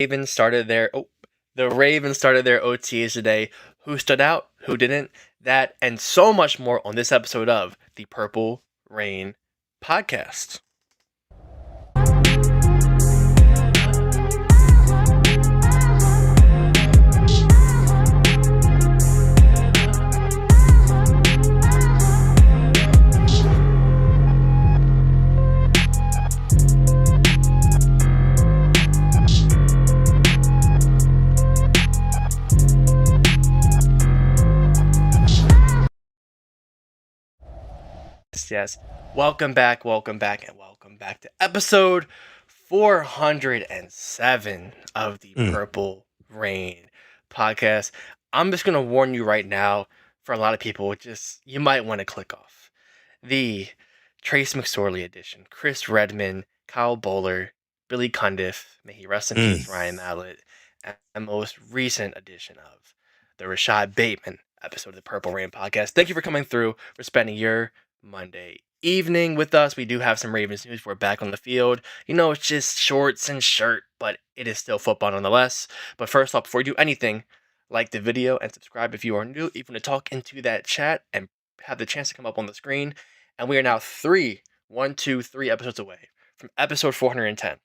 Ravens started their the Ravens started their OTAs today. Who stood out? Who didn't? That and so much more on this episode of the Purple Rain podcast. Yes. Welcome back to episode 407 of the Purple Rain podcast. I'm just going to warn you right now, for a lot of people, you might want to click off. The Trace McSorley edition, Chris Redman, Kyle Bowler, Billy Cundiff, may he rest in peace, Ryan Mallett, and the most recent edition of the Rashad Bateman episode of the Purple Rain podcast. Thank you for coming through, for spending your Monday evening with us. We do have some Ravens news. We're back on the field. It's just shorts and shirt, but it is still football nonetheless. But first off, before you do anything, like the video and subscribe if you are new, even to talk into that chat and have the chance to come up on the screen. And we are now 3 episodes away from episode 410.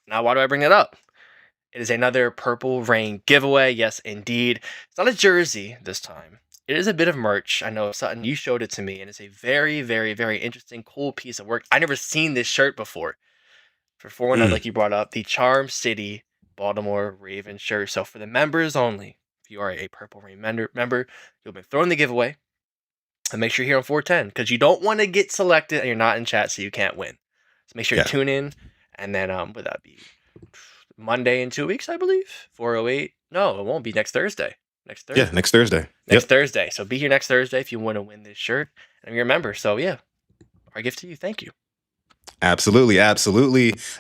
Now, why do I bring that up? It is another Purple Rain giveaway. Yes, indeed. It's not a jersey this time. It is a bit of merch. I know, Sutton, you showed it to me, and it's a very, very, very interesting, cool piece of work. I never seen this shirt before. For 419, like you brought up, the Charm City Baltimore Ravens shirt. So for the members only, if you are a Purple Rain member, you'll be throwing the giveaway. And make sure you're here on 410, because you don't want to get selected and you're not in chat, so you can't win. So make sure you tune in, and then would that be Monday in 2 weeks, I believe? 408? No, it won't be next Thursday. Next Thursday. Yeah, next Thursday. Thursday. So be here next Thursday if you want to win this shirt. And remember, so yeah, our gift to you. Thank you. Absolutely.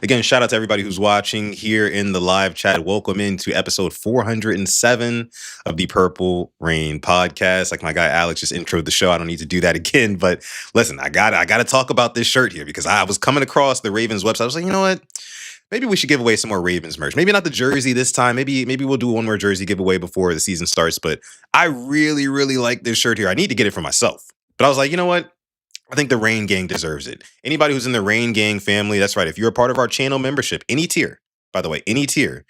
Again, shout out to everybody who's watching here in the live chat. Welcome into episode 407 of the Purple Rain podcast. Like my guy Alex just introed the show. I don't need to do that again. But listen, I gotta talk about this shirt here, because I was coming across the Ravens website. I was like, you know what? Maybe we should give away some more Ravens merch. Maybe not the jersey this time. Maybe we'll do one more jersey giveaway before the season starts. But I really, really like this shirt here. I need to get it for myself. But I was like, you know what? I think the Rain Gang deserves it. Anybody who's in the Rain Gang family, that's right. If you're a part of our channel membership, any tier, by the way, any tier,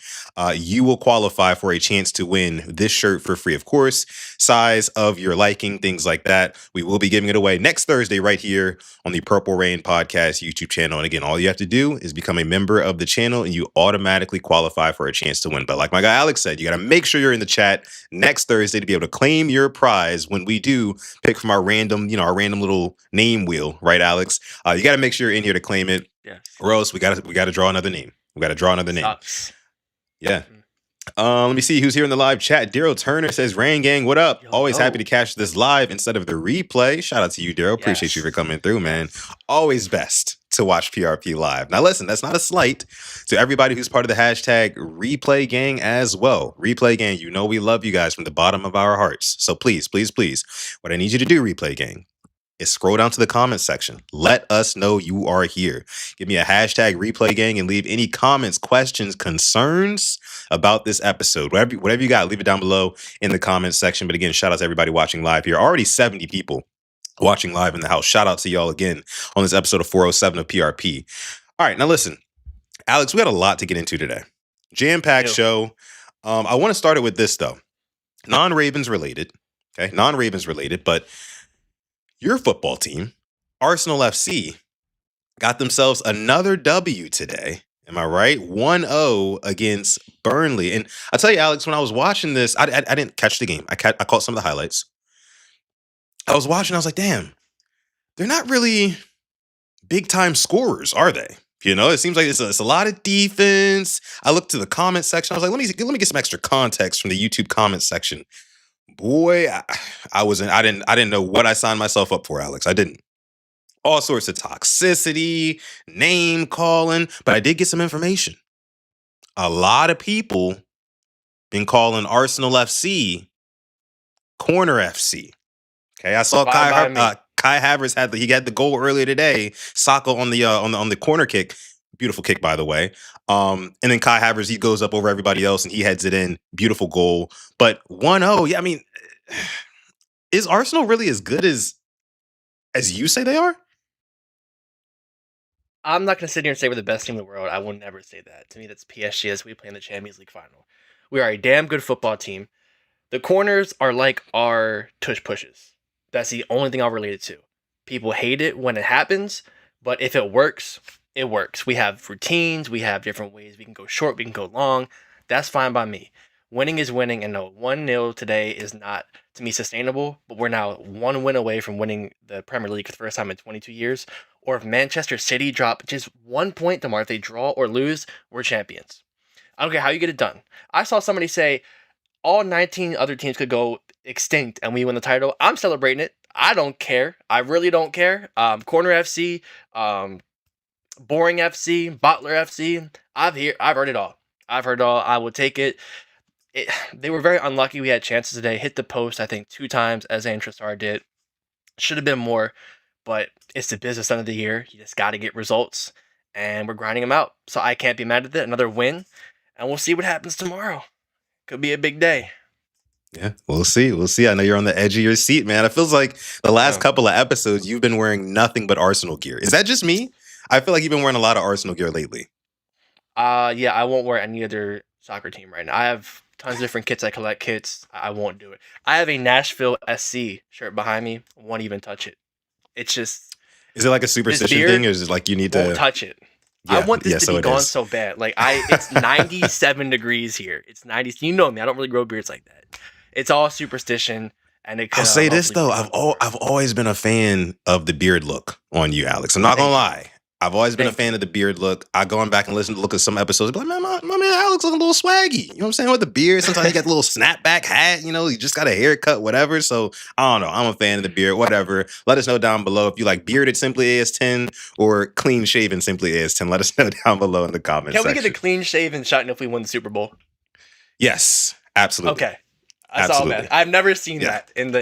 you will qualify for a chance to win this shirt for free. Of course, size of your liking, things like that. We will be giving it away next Thursday right here on the Purple Rain Podcast YouTube channel. And again, all you have to do is become a member of the channel and you automatically qualify for a chance to win. But like my guy Alex said, you got to make sure you're in the chat next Thursday to be able to claim your prize when we do pick from our random little name wheel, right, Alex? You got to make sure you're in here to claim it. Yes. Or else we got to draw another name. We got to draw another name. Sucks. Yeah. Let me see who's here in the live chat. Daryl Turner says, Rain Gang, what up? Always happy to catch this live instead of the replay. Shout out to you, Daryl. Appreciate you for coming through, man. Always best to watch PRP live. Now, listen, that's not a slight to everybody who's part of the hashtag Replay Gang as well. Replay Gang, we love you guys from the bottom of our hearts. So please, please, please, what I need you to do, Replay Gang, is scroll down to the comment section. Let us know you are here. Give me a hashtag Replay Gang and leave any comments, questions, concerns about this episode. Whatever you got, leave it down below in the comments section. But again, shout out to everybody watching live here. Already 70 people watching live in the house. Shout out to y'all again on this episode of 407 of PRP. All right, now listen, Alex, we got a lot to get into today. Jam-packed show. I want to start it with this, though. Non-Ravens related. Okay, non-Ravens related, but your football team, Arsenal FC, got themselves another W today. Am I right? 1-0 against Burnley. And I'll tell you, Alex, when I was watching this, I didn't catch the game. I caught some of the highlights. I was watching, I was like, damn, they're not really big-time scorers, are they? It seems like it's a lot of defense. I looked to the comment section. I was like, let me get some extra context from the YouTube comment section. Boy, I didn't know what I signed myself up for, Alex. I didn't. All sorts of toxicity, name calling, but I did get some information. A lot of people been calling Arsenal FC Corner FC. Okay, I saw Kai Havertz had the goal earlier today. Saka on the corner kick. Beautiful kick, by the way. And then Kai Havertz, he goes up over everybody else and he heads it in. Beautiful goal. But 1-0, yeah, I mean, is Arsenal really as good as you say they are? I'm not going to sit here and say we're the best team in the world. I will never say that. To me, that's PSG as we play in the Champions League final. We are a damn good football team. The corners are like our tush pushes. That's the only thing I'll relate it to. People hate it when it happens, but if it works, it works. We have routines. We have different ways. We can go short. We can go long. That's fine by me. Winning is winning, and no, 1-0 today is not, to me, sustainable, but we're now one win away from winning the Premier League for the first time in 22 years. Or if Manchester City drop just 1 point tomorrow, if they draw or lose, we're champions. I don't care how you get it done. I saw somebody say all 19 other teams could go extinct and we win the title. I'm celebrating it. I don't care. I really don't care. Corner FC, Boring FC, Bottler FC. I've heard it all. I've heard it all. I will take it. They were very unlucky. We had chances today. Hit the post, I think, 2 times, as Trossard did. Should have been more, but it's the business end of the year. You just got to get results, and we're grinding them out. So I can't be mad at it. Another win, and we'll see what happens tomorrow. Could be a big day. Yeah, we'll see. We'll see. I know you're on the edge of your seat, man. It feels like the last couple of episodes, you've been wearing nothing but Arsenal gear. Is that just me? I feel like you've been wearing a lot of Arsenal gear lately. Yeah, I won't wear any other soccer team right now. I have tons of different kits. I collect kits. I won't do it. I have a Nashville SC shirt behind me. Won't even touch it. It's just. Is it like a superstition thing, or is it like you need to won't touch it? Yeah, I want this to be gone so bad. Like it's 97 degrees here. It's 90. You know me. I don't really grow beards like that. It's all superstition, and it. I'll say this though. I've always been a fan of the beard look on you, Alex. I'm not gonna lie. I've always been a fan of the beard look. I go back and look at some episodes. Be like, man, my man Alex looking a little swaggy. You know what I'm saying? With the beard, sometimes he got the little snapback hat. You know, he just got a haircut, whatever. So I don't know. I'm a fan of the beard, whatever. Let us know down below if you like bearded Simply AS10 or clean shaven Simply AS10. Let us know down below in the comments. Can we get a clean shaven shot if we win the Super Bowl? Yes, absolutely. Okay. That's all, man. I've never seen that in the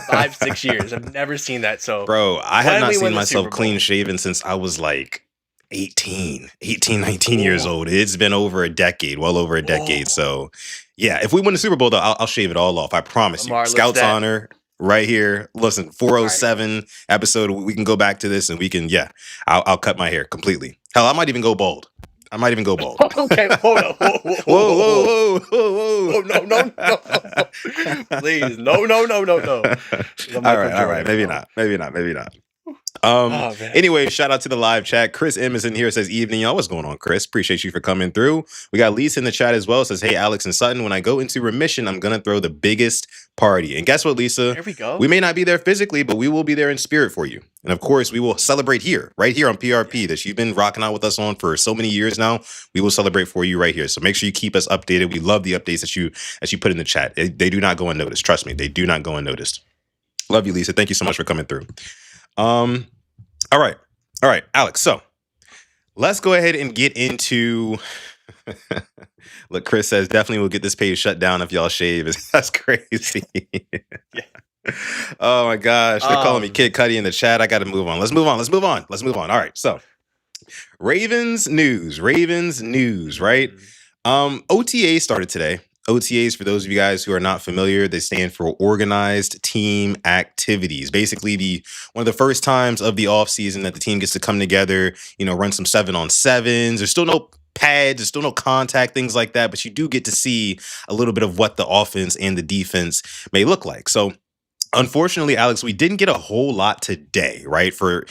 5-6 years. I've never seen that. So, bro, I have not seen myself clean shaven since I was like 18, 19 years old. It's been over a decade, well over a decade. So, yeah, if we win the Super Bowl, though, I'll shave it all off. I promise you. Scouts honor right here. Listen, 407 episode. We can go back to this and we can, I'll cut my hair completely. Hell, I might even go bald. Okay, hold on. Whoa. No. Please. No. All right. Maybe not. Anyway, shout out to the live chat. Chris M is in here, says evening, y'all. What's going on, Chris? Appreciate you for coming through. We got Lisa in the chat as well. Says, hey, Alex and Sutton, when I go into remission, I'm gonna throw the biggest party. And guess what, Lisa? There we go. We may not be there physically, but we will be there in spirit for you. And of course, we will celebrate right here on PRP that you've been rocking out with us on for so many years now. We will celebrate for you right here. So make sure you keep us updated. We love the updates that you put in the chat. They do not go unnoticed. Trust me, they do not go unnoticed. Love you, Lisa. Thank you so much for coming through. All right, Alex. So let's go ahead and get into. Look, Chris says definitely we'll get this page shut down if y'all shave. That's crazy. Oh my gosh, they're calling me Kid Cudi in the chat. I got to move on. Let's move on. All right, so Ravens news, right? OTA started today. OTAs, for those of you guys who are not familiar, they stand for Organized Team Activities. Basically, one of the first times of the offseason that the team gets to come together, run some 7-on-7s. There's still no pads, there's still no contact, things like that, but you do get to see a little bit of what the offense and the defense may look like. So, unfortunately, Alex, we didn't get a whole lot today, right? For,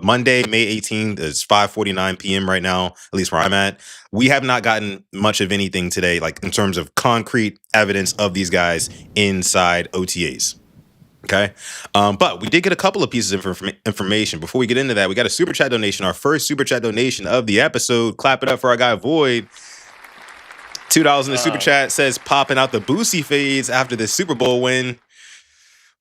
Monday, May 18th, it's 5:49 p.m. right now, at least where I'm at. We have not gotten much of anything today, like in terms of concrete evidence of these guys inside OTAs. Okay. But we did get a couple of pieces of information. Before we get into that, we got a super chat donation, our first super chat donation of the episode. Clap it up for our guy Void. $2 in the super chat, says popping out the Boosie fades after the Super Bowl win.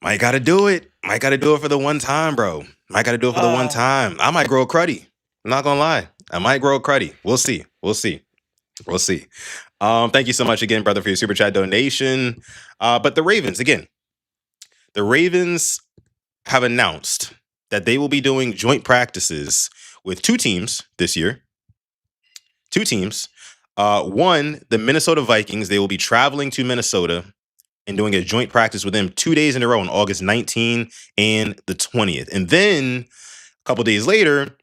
Might got to do it. For the one time, bro. I might grow a cruddy. I'm not going to lie. I might grow a cruddy. We'll see. Thank you so much again, brother, for your super chat donation. But the Ravens have announced that they will be doing joint practices with 2 teams this year. two teams. One, the Minnesota Vikings. They will be traveling to Minnesota and doing a joint practice with them 2 days in a row on August 19 and the 20th. And then a couple days later,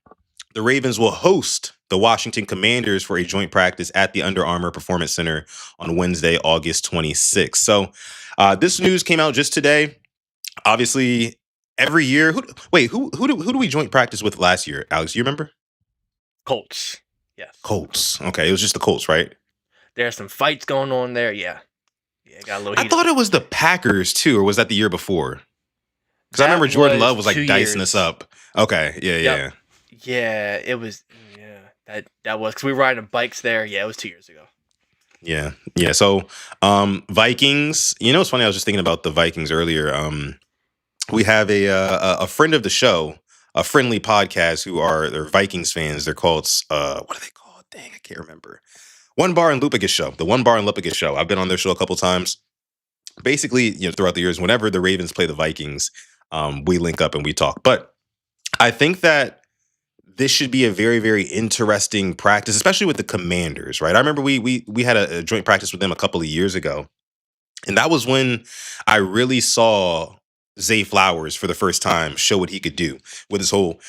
the Ravens will host the Washington Commanders for a joint practice at the Under Armour Performance Center on Wednesday, August 26th. So this news came out just today. Obviously, every year. Who do we joint practice with last year, Alex? You remember? Colts. Yes. Colts. Okay, it was just the Colts, right? There's some fights going on there. Yeah, got a little. I thought it was the Packers too, or was that the year before? Because I remember Jordan Love was like dicing us up. Okay, yeah. Yeah, it was. Yeah, that was because we were riding bikes there. Yeah, it was 2 years ago. Yeah. So, Vikings. You know, it's funny. I was just thinking about the Vikings earlier. We have a friend of the show, a friendly podcast who they're Vikings fans. They're called what are they called? Dang, I can't remember. One Bar and Lupigus Show. The One Bar and Lupigus Show. I've been on their show a couple times. Basically, throughout the years, whenever the Ravens play the Vikings, we link up and we talk. But I think that this should be a very, very interesting practice, especially with the Commanders, right? I remember we had a joint practice with them a couple of years ago, and that was when I really saw Zay Flowers for the first time show what he could do with his whole,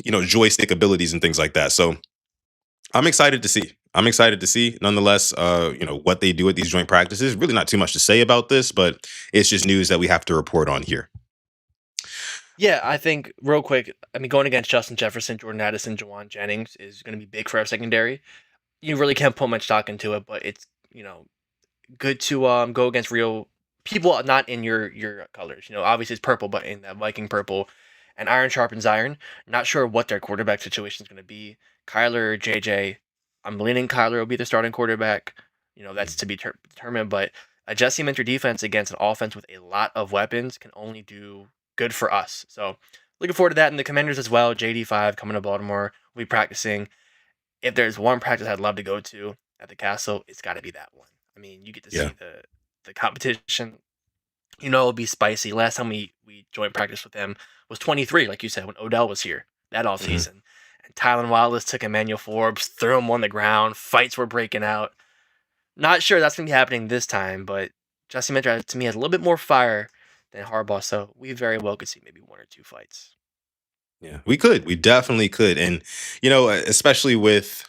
joystick abilities and things like that. So I'm excited to see. Nonetheless, what they do at these joint practices. Really not too much to say about this, but it's just news that we have to report on here. Yeah, I think real quick, going against Justin Jefferson, Jordan Addison, Jawan Jennings is going to be big for our secondary. You really can't put much stock into it, but it's, good to go against real people not in your colors. Obviously it's purple, but in that Viking purple, and iron sharpens iron. Not sure what their quarterback situation is going to be. Kyler or JJ, I'm leaning Kyler will be the starting quarterback. That's to be determined, but a Jesse Minter defense against an offense with a lot of weapons can only do good for us. So looking forward to that. And the Commanders as well. JD5 coming to Baltimore. We'll be practicing. If there's one practice I'd love to go to at the Castle, it's got to be that one. You get to see the competition. It'll be spicy. Last time we joined practice with them was 23, like you said, when Odell was here that offseason. And Tylan Wallace took Emmanuel Forbes, threw him on the ground. Fights were breaking out. Not sure that's going to be happening this time, but Jesse Minter, to me, has a little bit more fire than Harbaugh, so we very well could see maybe one or two fights. Yeah, we could. We definitely could. And, especially with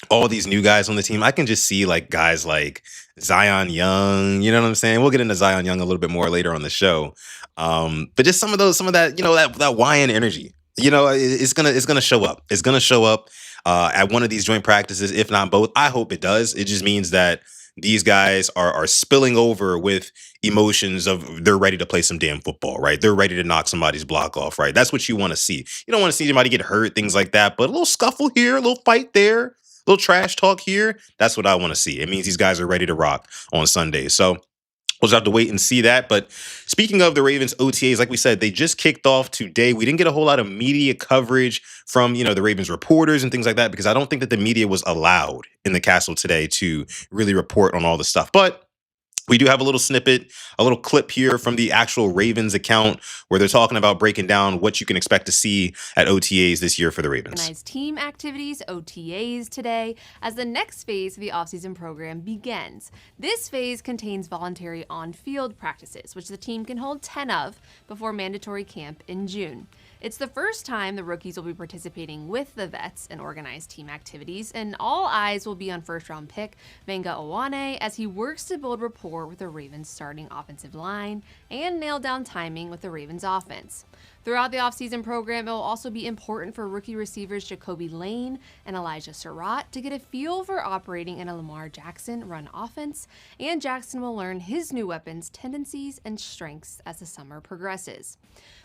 all these new guys on the team, I can just see guys like Zion Young, you know what I'm saying? We'll get into Zion Young a little bit more later on the show. But just some of that, that YN energy, it's gonna show up. It's gonna show up at one of these joint practices, if not both. I hope it does. It just means that these guys are spilling over with emotions of they're ready to play some damn football, right? They're ready to knock somebody's block off, right? That's what you want to see. You don't want to see anybody get hurt, things like that, but a little scuffle here, a little fight there, a little trash talk here. That's what I want to see. It means these guys are ready to rock on Sunday. So we'll just have to wait and see that. But speaking of the Ravens OTAs, like we said, they just kicked off today. We didn't get a whole lot of media coverage from, the Ravens reporters and things like that, because I don't think that the media was allowed in the Castle today to really report on all the stuff. But we do have a little snippet, a little clip here from the actual Ravens account where they're talking about breaking down what you can expect to see at OTAs this year for the Ravens. Organized team activities, OTAs today, as the next phase of the offseason program begins. This phase contains voluntary on-field practices, which the team can hold 10 of before mandatory camp in June. It's the first time the rookies will be participating with the vets in organized team activities, and all eyes will be on first-round pick Venga Owane as he works to build rapport with the Ravens starting offensive line and nail down timing with the Ravens offense. Throughout the offseason program, it will also be important for rookie receivers Jacoby Lane and Elijah Surratt to get a feel for operating in a Lamar Jackson run offense, and Jackson will learn his new weapons, tendencies, and strengths as the summer progresses.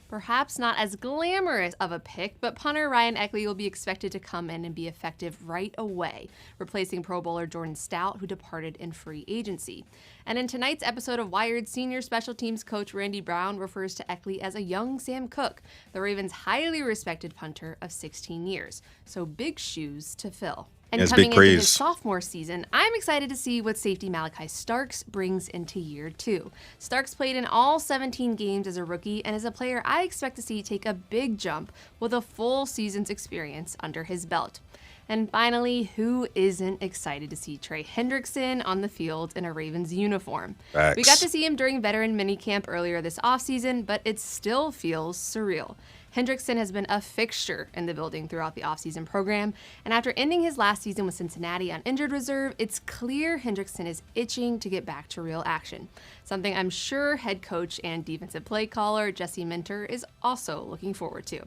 Perhaps not as glamorous of a pick, but punter Ryan Eckley will be expected to come in and be effective right away, replacing Pro Bowler Jordan Stout, who departed in free agency. And in tonight's episode of Wired, senior special teams coach Randy Brown refers to Eckley as a young Sam Cook, the Ravens' highly respected punter of 16 years. So big shoes to fill. And coming into his sophomore season, I'm excited to see what safety Malachi Starks brings into year 2. Starks played in all 17 games as a rookie and is a player I expect to see take a big jump with a full season's experience under his belt. And finally, who isn't excited to see Trey Hendrickson on the field in a Ravens uniform? Facts. We got to see him during veteran minicamp earlier this offseason, but it still feels surreal. Hendrickson has been a fixture in the building throughout the offseason program, and after ending his last season with Cincinnati on injured reserve, it's clear Hendrickson is itching to get back to real action, something I'm sure head coach and defensive play caller Jesse Minter is also looking forward to.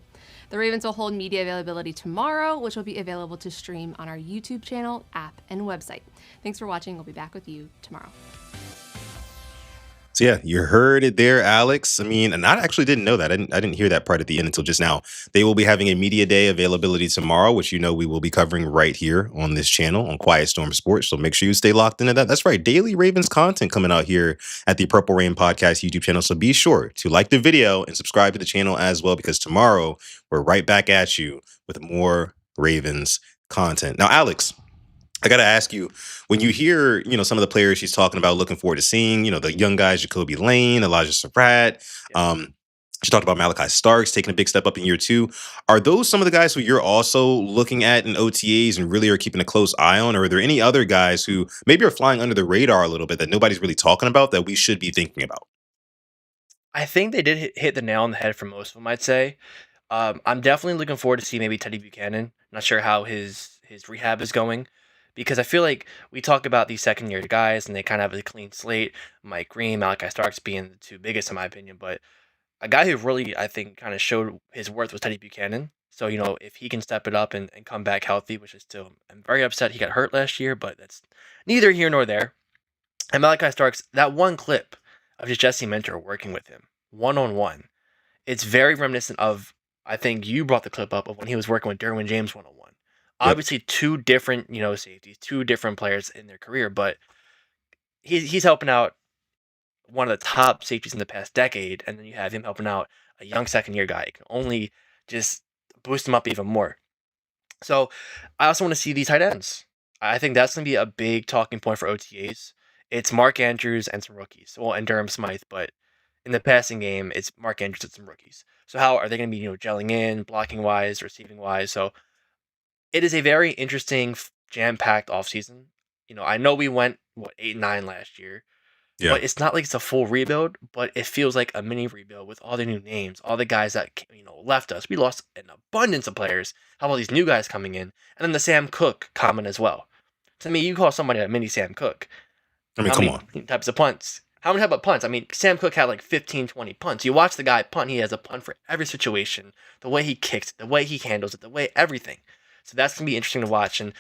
The Ravens will hold media availability tomorrow, which will be available to stream on our YouTube channel, app, and website. Thanks for watching. We'll be back with you tomorrow. So yeah, you heard it there, Alex. I mean, and I actually didn't know that. I didn't hear that part at the end until just now. They will be having a media day availability tomorrow, which we will be covering right here on this channel on Quiet Storm Sports. So make sure you stay locked into that. That's right, daily Ravens content coming out here at the Purple Rain Podcast YouTube channel. So be sure to like the video and subscribe to the channel as well, because tomorrow we're right back at you with more Ravens content. Now, Alex, I got to ask you, when you hear, some of the players she's talking about looking forward to seeing, the young guys, Jacoby Lane, Elijah Surratt, she talked about Malachi Starks taking a big step up in year 2. Are those some of the guys who you're also looking at in OTAs and really are keeping a close eye on? Or are there any other guys who maybe are flying under the radar a little bit that nobody's really talking about that we should be thinking about? I think they did hit the nail on the head for most of them, I'd say. I'm definitely looking forward to see maybe Teddy Buchanan. Not sure how his rehab is going, because I feel like we talk about these second-year guys and they kind of have a clean slate. Mike Green, Malachi Starks being the two biggest in my opinion, but a guy who really, I think, kind of showed his worth was Teddy Buchanan. So, if he can step it up and come back healthy, which is still, I'm very upset he got hurt last year, but that's neither here nor there. And Malachi Starks, that one clip of just Jesse Minter working with him one-on-one, it's very reminiscent of, I think you brought the clip up of when he was working with Derwin James one-on-one. Obviously, two different, safeties, two different players in their career, but he's helping out one of the top safeties in the past decade, and then you have him helping out a young second-year guy. It can only just boost him up even more. So I also want to see these tight ends. I think that's going to be a big talking point for OTAs. It's Mark Andrews and some rookies. Well, and Durham Smythe, but in the passing game, it's Mark Andrews and some rookies. So how are they going to be, gelling in, blocking-wise, receiving-wise? So it is a very interesting, jam-packed offseason. I know we went, 8-9 last year. Yeah. But it's not like it's a full rebuild, but it feels like a mini rebuild with all the new names, all the guys that left us. We lost an abundance of players. How about these new guys coming in? And then the Sam Cook comment as well. To me, you call somebody a mini Sam Cook. I mean, come on. Types of punts. How many about punts? I mean, Sam Cook had like 15, 20 punts. You watch the guy punt, he has a punt for every situation. The way he kicks it, the way he handles it, the way everything. So that's going to be interesting to watch. And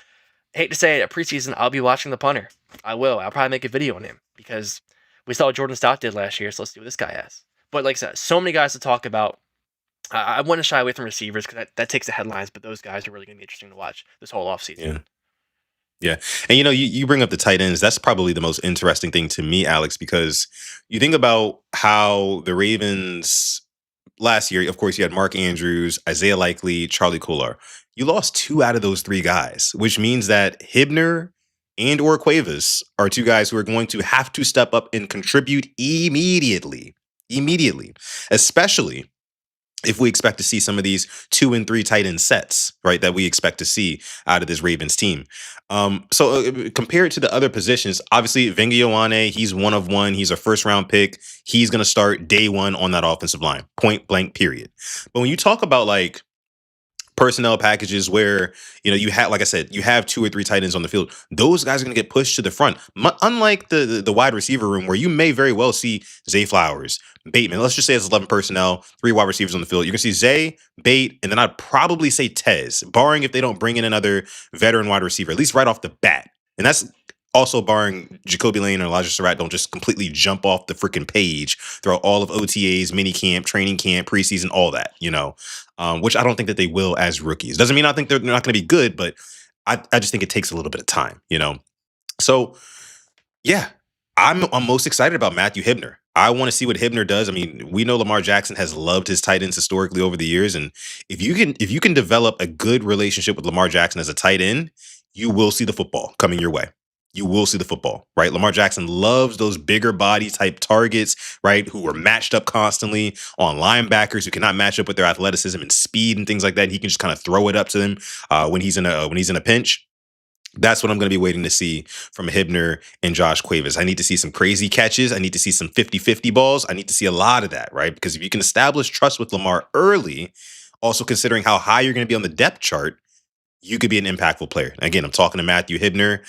I hate to say it, at preseason, I'll be watching the punter. I will. I'll probably make a video on him because we saw what Jordan Stott did last year, so let's see what this guy has. But like I said, so many guys to talk about. I want to shy away from receivers because that takes the headlines, but those guys are really going to be interesting to watch this whole offseason. Yeah. And you bring up the tight ends. That's probably the most interesting thing to me, Alex, because you think about how the Ravens last year, of course, you had Mark Andrews, Isaiah Likely, Charlie Kolar. You lost 2 out of those 3 guys, which means that Hibner and or Cuevas are 2 guys who are going to have to step up and contribute immediately, especially if we expect to see some of these 2 and 3 tight end sets, right, that we expect to see out of this Ravens team. So compared to the other positions, obviously Vengiyoane, he's one of one. He's a first-round pick. He's going to start day 1 on that offensive line, point blank, period. But when you talk about like personnel packages where, you have, like I said, you have 2 or 3 tight ends on the field, those guys are going to get pushed to the front. Unlike the wide receiver room where you may very well see Zay Flowers, Bateman. Let's just say it's 11 personnel, 3 wide receivers on the field. You're going to see Zay, Bate, and then I'd probably say Tez, barring if they don't bring in another veteran wide receiver, at least right off the bat. And that's also barring Jacoby Lane and Elijah Surratt don't just completely jump off the freaking page throughout all of OTAs, minicamp, training camp, preseason, all that, which I don't think that they will as rookies. Doesn't mean I think they're not going to be good, but I just think it takes a little bit of time, So, yeah, I'm most excited about Matthew Hibner. I want to see what Hibner does. I mean, we know Lamar Jackson has loved his tight ends historically over the years, and if you can develop a good relationship with Lamar Jackson as a tight end, you will see the football coming your way. you will see the football, right? Lamar Jackson loves those bigger body type targets, right? Who are matched up constantly on linebackers who cannot match up with their athleticism and speed and things like that. He can just kind of throw it up to them when he's in a pinch. That's what I'm going to be waiting to see from Hibner and Josh Cuevas. I need to see some crazy catches. I need to see some 50-50 balls. I need to see a lot of that, right? Because if you can establish trust with Lamar early, also considering how high you're going to be on the depth chart, you could be an impactful player. Again, I'm talking to Matthew Hibner,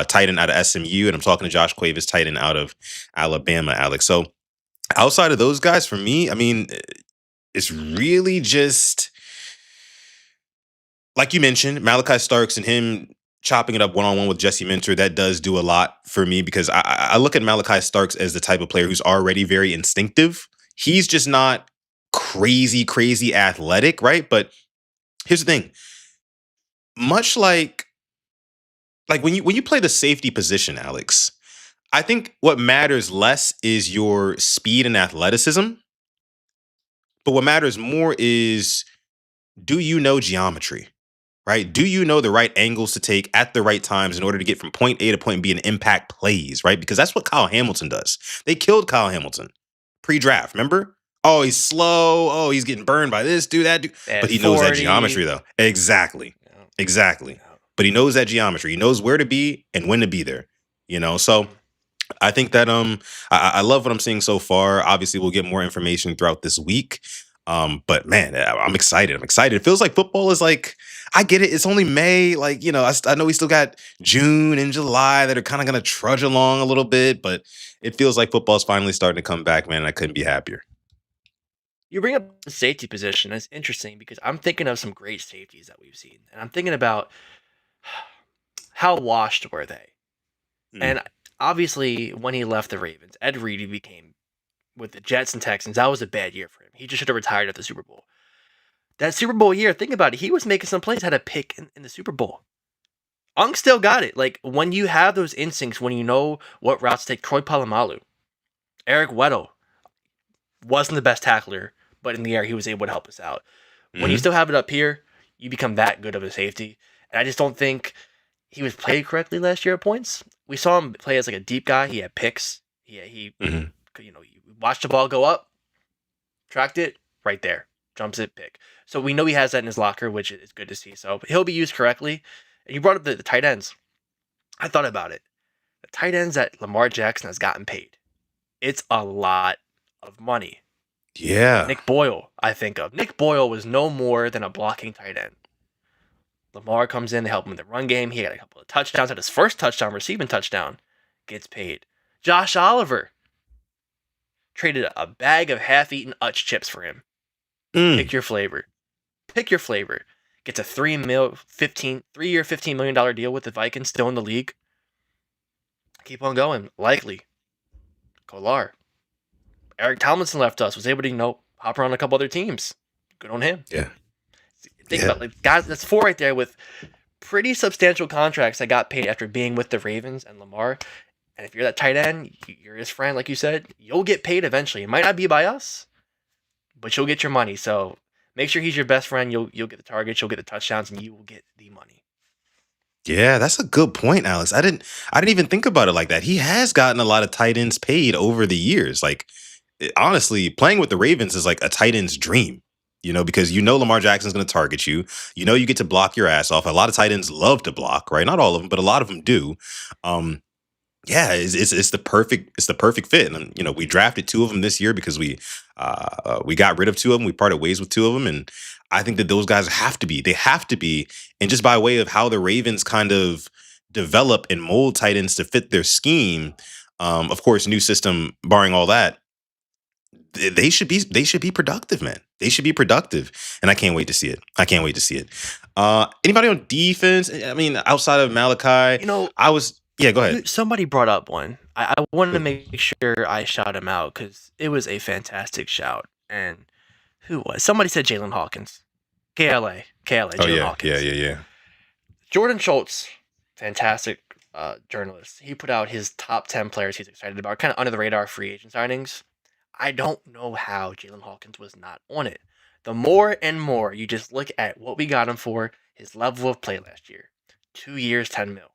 tight end out of SMU, and I'm talking to Josh Cuevas, tight end out of Alabama, Alex. So outside of those guys, for me, I mean, it's really just, like you mentioned, Malachi Starks and him chopping it up one-on-one with Jesse Minter. That does do a lot for me because I look at Malachi Starks as the type of player who's already very instinctive. He's just not crazy athletic, right? But here's the thing. Much like when you play the safety position, Alex, I think what matters less is your speed and athleticism, but what matters more is, do you know geometry, right? Do you know the right angles to take at the right times in order to get from point A to point B and impact plays, right? Because that's what Kyle Hamilton does. They killed Kyle Hamilton pre-draft, remember? Oh, he's slow. Oh, he's getting burned by this, do that, do. But he knows that geometry, though. Exactly. But he knows that geometry. He knows where to be and when to be there. So I think that I love what I'm seeing so far. Obviously, we'll get more information throughout this week. But man, I'm excited. It feels like football is like, I get it. It's only May. Like, I know we still got June and July that are kind of going to trudge along a little bit, but it feels like football's finally starting to come back, man. And I couldn't be happier. You bring up the safety position. It's interesting because I'm thinking of some great safeties that we've seen. And I'm thinking about how washed were they? And obviously, when he left the Ravens, Ed Reed became, with the Jets and Texans, that was a bad year for him. He just should have retired at the Super Bowl. That Super Bowl year, think about it. He was making some plays, had a pick in the Super Bowl. Unk still got it. Like, when you have those instincts, when you know what routes to take, Troy Polamalu, Eric Weddle wasn't the best tackler, but in the air, he was able to help us out. When you still have it up here, you become that good of a safety. And I just don't think he was played correctly last year at points. We saw him play as like a deep guy. He had picks. He watched the ball go up, tracked it, right there, jumps it, pick. So we know he has that in his locker, which is good to see. So he'll be used correctly. And you brought up the tight ends. I thought about it. The tight ends that Lamar Jackson has gotten paid, it's a lot of money. Yeah. Nick Boyle, I think of. Nick Boyle was no more than a blocking tight end. Lamar comes in to help him in the run game. He got a couple of touchdowns. Had his first touchdown, receiving touchdown. Gets paid. Josh Oliver traded a bag of half-eaten Utz chips for him. Pick your flavor. Gets a 3-year, $15 million deal with the Vikings, still in the league. Keep on going. Likely. Kolar. Eric Tomlinson left us. Was able to, hop around a couple other teams. Good on him. Yeah. Think about it. Guys, that's 4 right there with pretty substantial contracts that got paid after being with the Ravens and Lamar. And if you're that tight end, you're his friend, like you said, you'll get paid eventually. It might not be by us, but you'll get your money. So make sure he's your best friend. You'll get the targets, you'll get the touchdowns, and you will get the money. Yeah, that's a good point, Alex. I didn't even think about it like that. He has gotten a lot of tight ends paid over the years. Like, honestly, playing with the Ravens is like a tight end's dream. Because Lamar Jackson's going to target you. You get to block your ass off. A lot of tight ends love to block, right? Not all of them, but a lot of them do. Yeah, it's the perfect fit. And we drafted 2 of them this year because we got rid of 2 of them. We parted ways with 2 of them, and I think that those guys have to be. They have to be. And just by way of how the Ravens kind of develop and mold tight ends to fit their scheme, of course, new system barring all that. They should be productive, man. They should be productive, and I can't wait to see it. Anybody on defense? I mean, outside of Malachi, go ahead. Somebody brought up one. I wanted to make sure I shout him out because it was a fantastic shout. And who was? Somebody said Jalen Hawkins, KLA. Jalen Hawkins. Yeah. Jordan Schultz, fantastic journalist. He put out his top 10 players he's excited about, kind of under the radar free agent signings. I don't know how Jalen Hawkins was not on it. The more and more you just look at what we got him for, his level of play last year. 2 years, $10 million.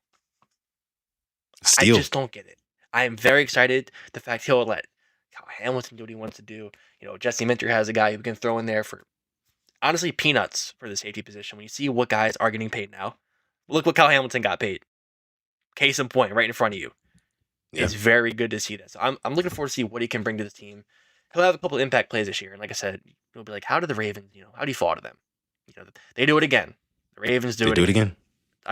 I just don't get it. I am very excited. The fact he'll let Kyle Hamilton do what he wants to do. Jesse Minter has a guy who can throw in there for, honestly, peanuts for the safety position. When you see what guys are getting paid now, look what Kyle Hamilton got paid. Case in point, right in front of you. Yeah. It's very good to see that. So I'm looking forward to see what he can bring to this team. He'll have a couple of impact plays this year. And like I said, it'll be like, how do the Ravens, how do you fall to them? They do it again. The Ravens do it again.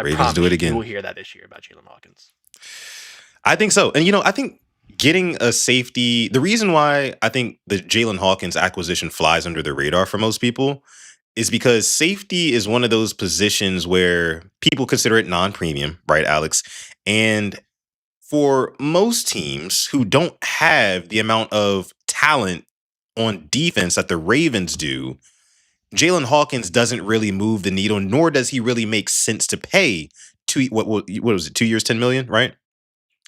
Ravens do it again. You will hear that this year about Jalen Hawkins. I think so. And, I think getting a safety, the reason why I think the Jalen Hawkins acquisition flies under the radar for most people is because safety is one of those positions where people consider it non-premium, right, Alex? And for most teams who don't have the amount of talent on defense that the Ravens do, Jalen Hawkins doesn't really move the needle, nor does he really make sense to pay. What was it? 2 years, $10 million, right? Is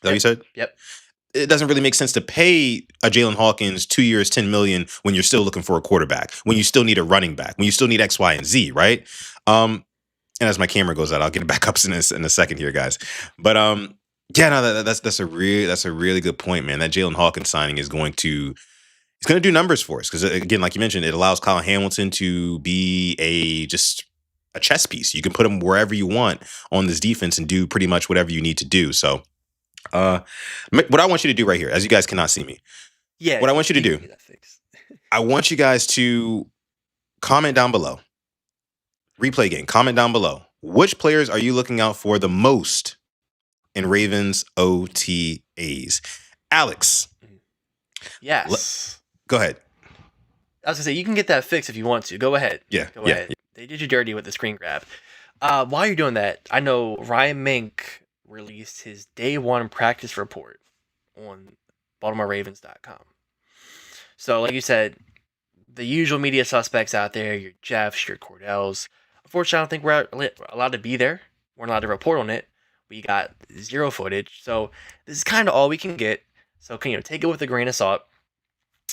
that what you said? Yep. It doesn't really make sense to pay a Jalen Hawkins 2 years, $10 million when you're still looking for a quarterback, when you still need a running back, when you still need X, Y, and Z, right? And as my camera goes out, I'll get it back up in a second here, guys. But yeah, no, that's a really good point, man. That Jalen Hawkins signing is going to do numbers for us because, again, like you mentioned, it allows Kyle Hamilton to be just a chess piece. You can put him wherever you want on this defense and do pretty much whatever you need to do. So, what I want you to do right here, as you guys cannot see me, what I want you to do, I want you guys to comment down below. Replay game. Comment down below. Which players are you looking out for the most in Ravens OTAs? Alex. Yes. Go ahead. I was going to say, you can get that fixed if you want to. Go ahead. Yeah. Go ahead. They did you dirty with the screen grab. While you're doing that, I know Ryan Mink released his day one practice report on BaltimoreRavens.com. So, like you said, the usual media suspects out there, your Jeffs, your Cordells. Unfortunately, I don't think we're allowed to be there. We're not allowed to report on it. We got zero footage. So, this is kind of all we can get. So, take it with a grain of salt.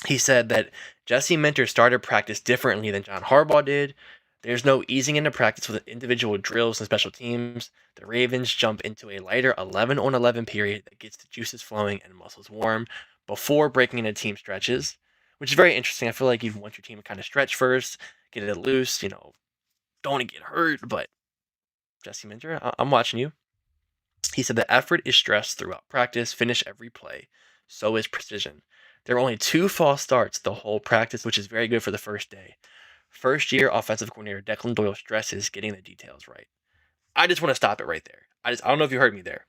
He said that Jesse Minter started practice differently than John Harbaugh did. There's no easing into practice with individual drills and special teams. The Ravens jump into a lighter 11-on-11 period that gets the juices flowing and muscles warm before breaking into team stretches, which is very interesting. I feel like you want your team to kind of stretch first, get it loose, don't want to get hurt. But Jesse Minter, I'm watching you. He said the effort is stressed throughout practice, finish every play. So is precision. There were only 2 false starts the whole practice, which is very good for the first day. First-year offensive coordinator Declan Doyle stresses getting the details right. I just want to stop it right there. I don't know if you heard me there.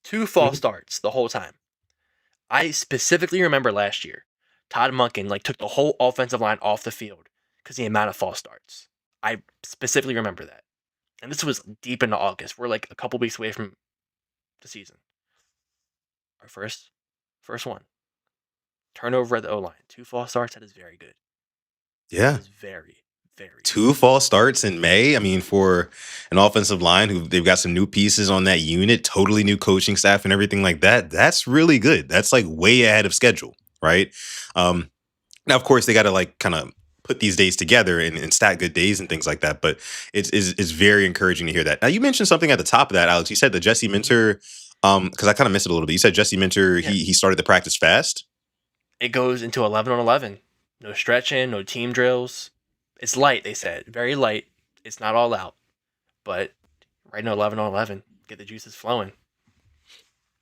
2 false starts the whole time. I specifically remember last year, Todd Monken took the whole offensive line off the field because of the amount of false starts. I specifically remember that. And this was deep into August. We're a couple weeks away from the season. Our first one. Turnover at the O-line. 2 false starts. That is very good. Yeah. That is very, very 2 false starts in May. I mean, for an offensive line they've got some new pieces on that unit, totally new coaching staff and everything like that. That's really good. That's way ahead of schedule, right? Now, of course, they got to kind of put these days together and stat good days and things like that. But it's very encouraging to hear that. Now, you mentioned something at the top of that, Alex. You said that Jesse Minter, because I kind of missed it a little bit. You said Jesse Minter, he started the practice fast. It goes into 11-on-11. No stretching, no team drills. It's light, they said. Very light. It's not all out. But right now, 11-on-11. Get the juices flowing.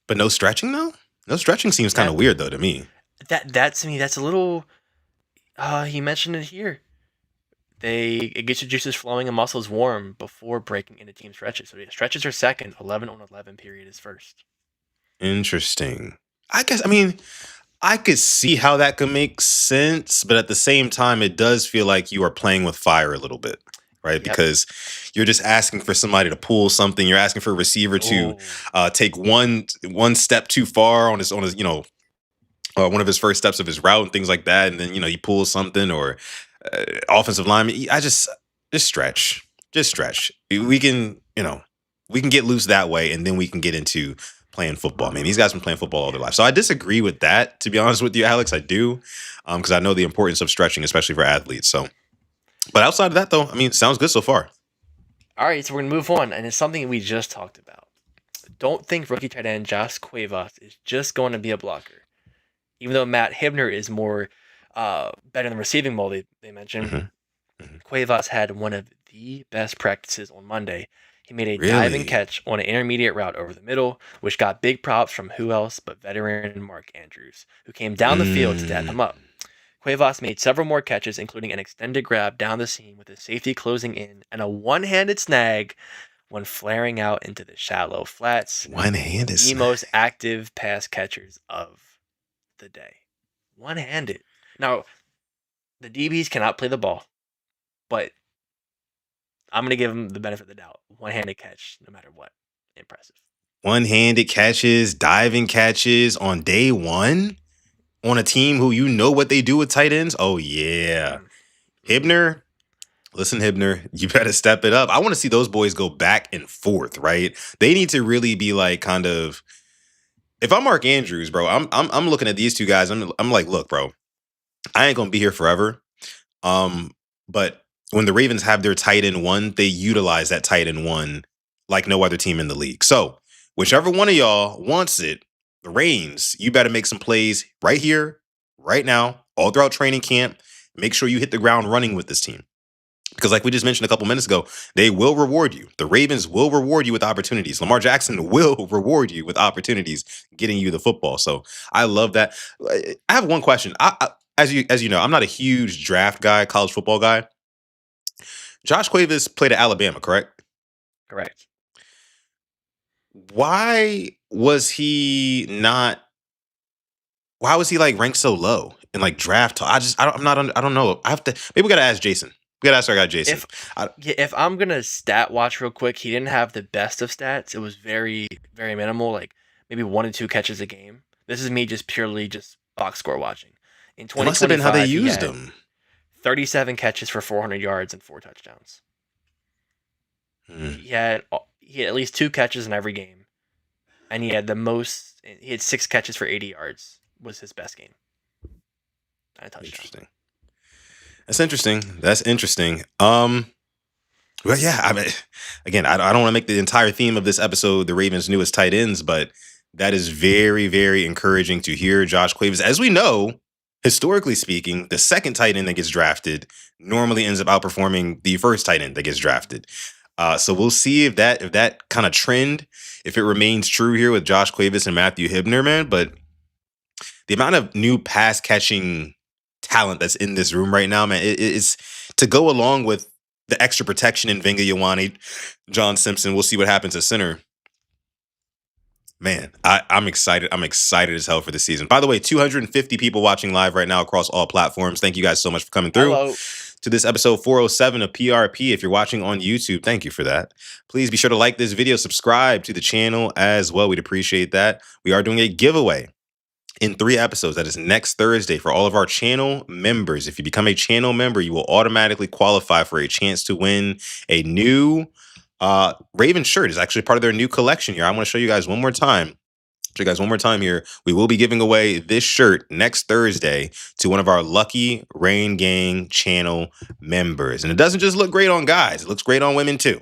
But no stretching, though? No stretching seems kind of weird, though, to me. That's a little... he mentioned it here. It gets your juices flowing and muscles warm before breaking into team stretches. So stretches are second. 11-on-11 period is first. Interesting. I could see how that could make sense, but at the same time, it does feel like you are playing with fire a little bit, right? Yep. Because you're just asking for somebody to pull something. You're asking for a receiver to take one step too far on his one of his first steps of his route and things like that, and then he pulls something or offensive lineman. I just stretch. We can get loose that way, and then we can get into playing football. Man, these guys have been playing football all their life. So I disagree with that, to be honest with you, Alex. I do, because I know the importance of stretching, especially for athletes. So, but outside of that, though, sounds good so far. All right, so we're going to move on, and it's something we just talked about. don't think rookie tight end Josh Cuevas is just going to be a blocker. Even though Matt Hibner is more better in the receiving mode, they mentioned, Cuevas had one of the best practices on Monday. He made a diving catch on an intermediate route over the middle, which got big props from who else but veteran Mark Andrews, who came down the field to dap him up. Cuevas made several more catches, including an extended grab down the seam with his safety closing in and a one-handed snag when flaring out into the shallow flats. One-handed snag. The most active pass catchers of the day. One-handed. Now, the DBs cannot play the ball, but I'm going to give him the benefit of the doubt. One-handed catch, no matter what. Impressive. One-handed catches, diving catches on day one on a team who you know what they do with tight ends? Oh, yeah. Hibner, listen, Hibner, you better step it up. I want to see those boys go back and forth, right? They need to really be like kind of. If I'm Mark Andrews, bro, I'm looking at these two guys. I'm like, look, bro, I ain't gonna be here forever. But when the Ravens have their tight end one, they utilize that tight end one like no other team in the league. So whichever one of y'all wants it, the reins, you better make some plays right here, right now, all throughout training camp. Make sure you hit the ground running with this team. Because like we just mentioned a couple minutes ago, they will reward you. The Ravens will reward you with opportunities. Lamar Jackson will reward you with opportunities getting you the football. So I love that. I have one question. As you know, I'm not a huge draft guy, college football guy. Josh Cuevas played at Alabama, correct? Correct. Why was he like ranked so low in like draft talk? I don't know. Maybe we gotta ask Jason. We gotta ask our guy Jason. If I'm gonna stat watch real quick, he didn't have the best of stats. It was very, very minimal, like maybe 1 to 2 catches a game. This is me just purely box score watching. In 2025, must have been how they used him. 37 catches for 400 yards and 4 touchdowns. He had at least 2 catches in every game, and he had 6 catches for 80 yards. Was his best game. And a touchdown. Interesting. That's interesting. Well, yeah. I mean, again, I don't want to make the entire theme of this episode the Ravens' newest tight ends, but that is very, very encouraging to hear. Josh Cuevas, as we know, historically speaking, the second tight end that gets drafted normally ends up outperforming the first tight end that gets drafted. So we'll see if that kind of trend, if it remains true here with Josh Cuevas and Matthew Hibner, man. But the amount of new pass catching talent that's in this room right now, man, it's to go along with the extra protection in Venga Ioane, John Simpson. We'll see what happens at center. Man, I'm excited. I'm excited as hell for the season. By the way, 250 people watching live right now across all platforms. Thank you guys so much for coming through. Hello. To this episode 407 of PRP. If you're watching on YouTube, thank you for that. Please be sure to like this video, subscribe to the channel as well. We'd appreciate that. We are doing a giveaway in 3 episodes. That is next Thursday for all of our channel members. If you become a channel member, you will automatically qualify for a chance to win a new Raven shirt. It's actually part of their new collection here. I want to show you guys one more time. Here. We will be giving away this shirt next Thursday to one of our lucky Rain Gang channel members. And it doesn't just look great on guys. It looks great on women too.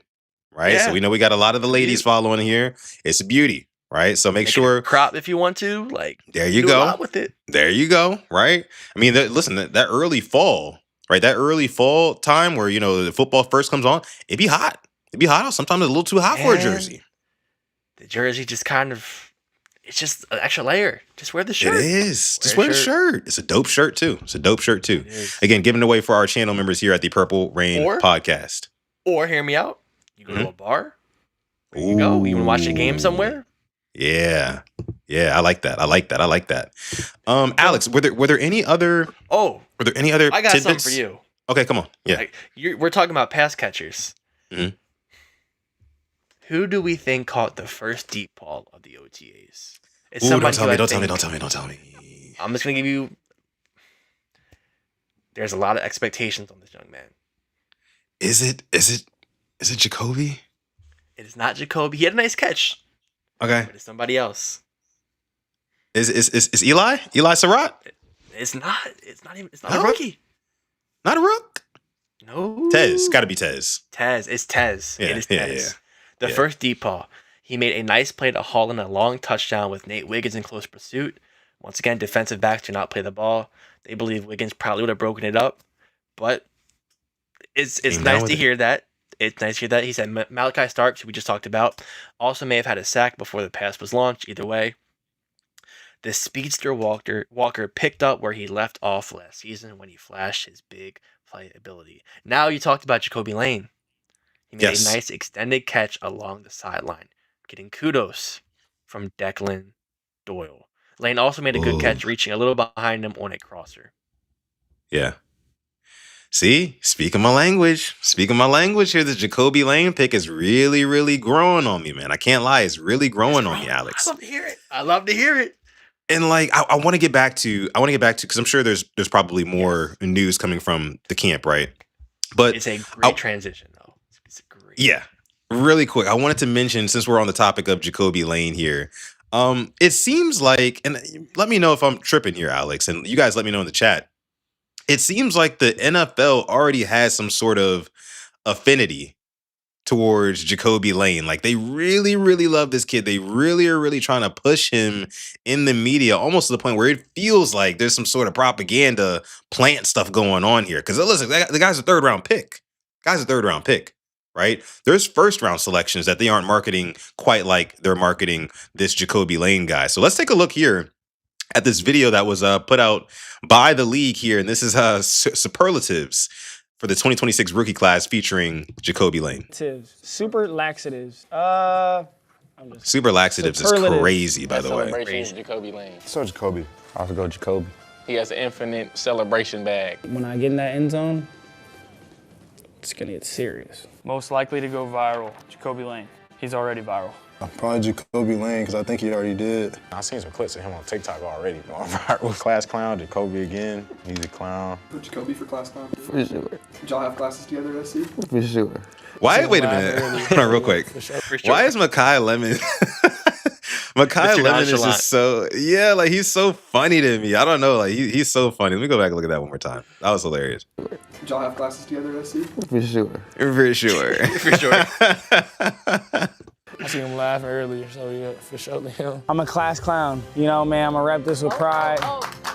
Right? Yeah. So we know we got a lot of the ladies following here. It's a beauty. Right. So make sure crop if you want to. Like, there you go. A lot with it. There you go. Right. I mean, listen, that early fall, right? That early fall time where, the football first comes on, it'd be hot. It'd be hot. Sometimes it's a little too hot for a jersey. The jersey just it's just an extra layer. Just wear the shirt. It is. Just wear the shirt. It's a dope shirt too. Again, giving away for our channel members here at the Purple Rain podcast. Or hear me out. You go to a bar. There you go. You want to watch a game somewhere? Yeah. I like that. Alex, were there any other? Oh, were there any other? I got tidbits? something for you. Okay, come on. Yeah, we're talking about pass catchers. Mm-hmm. Who do we think caught the first deep ball of the OTAs? Don't tell me. I'm just gonna give you. There's a lot of expectations on this young man. Is it Jacoby? It is not Jacoby. He had a nice catch. Okay. But it's somebody else. Is Eli? Eli Surratt? It's not. It's not even. It's not a rookie. Not a rook? No. Tez. Got to be Tez. Tez. It's Tez. Yeah, it is Tez. The first deep ball. He made a nice play to haul in a long touchdown with Nate Wiggins in close pursuit. Once again, defensive backs do not play the ball. They believe Wiggins probably would have broken it up, but it's nice to hear that. It's nice to hear that. He said Malachi Starks, who we just talked about, also may have had a sack before the pass was launched. Either way, the speedster Walker picked up where he left off last season when he flashed his big play ability. Now you talked about Jacoby Lane. He made a nice extended catch along the sideline, getting kudos from Declan Doyle. Lane also made a good catch, reaching a little behind him on a crosser. Yeah. See, speaking my language here. The Jacoby Lane pick is really, really growing on me, man. I can't lie. It's really growing on me, Alex. I love to hear it. And like, I want to get back to, because I'm sure there's probably more news coming from the camp, right? But it's a great transition, though. It's great. Yeah. Really quick, I wanted to mention, since we're on the topic of Jacoby Lane here, it seems like, and let me know if I'm tripping here, Alex, and you guys let me know in the chat. It seems like the NFL already has some sort of affinity towards Jacoby Lane. Like, they really, really love this kid. They really are really trying to push him in the media, almost to the point where it feels like there's some sort of propaganda plant stuff going on here. Because listen, the guy's a third round pick. Right? There's first round selections that they aren't marketing quite like they're marketing this Jacoby Lane guy. So let's take a look here at this video that was put out by the league here. And this is superlatives for the 2026 rookie class featuring Jacoby Lane. Super laxatives. Super laxatives is crazy, by the way. Celebration Jacoby Lane. So Jacoby. I have to go Jacoby. He has an infinite celebration bag. When I get in that end zone, it's gonna get serious. Most likely to go viral, Jacoby Lane. He's already viral. Probably Jacoby Lane, because I think he already did. I seen some clips of him on TikTok already. Going viral. Class clown, Jacoby again. He's a clown. Jacoby for class clown? For sure. Did y'all have classes together at SC? For sure. Why? Wait a minute. Hold on, real quick. For sure. Why is Makai Lemon? Makai Lemon is just so, yeah, like he's so funny to me. I don't know, like he's so funny. Let me go back and look at that one more time. That was hilarious. Did y'all have classes together at SC? For sure. For sure. For sure. I seen him laugh earlier, so yeah, for sure him. I'm a class clown. You know, man, I'm gonna rep this with pride.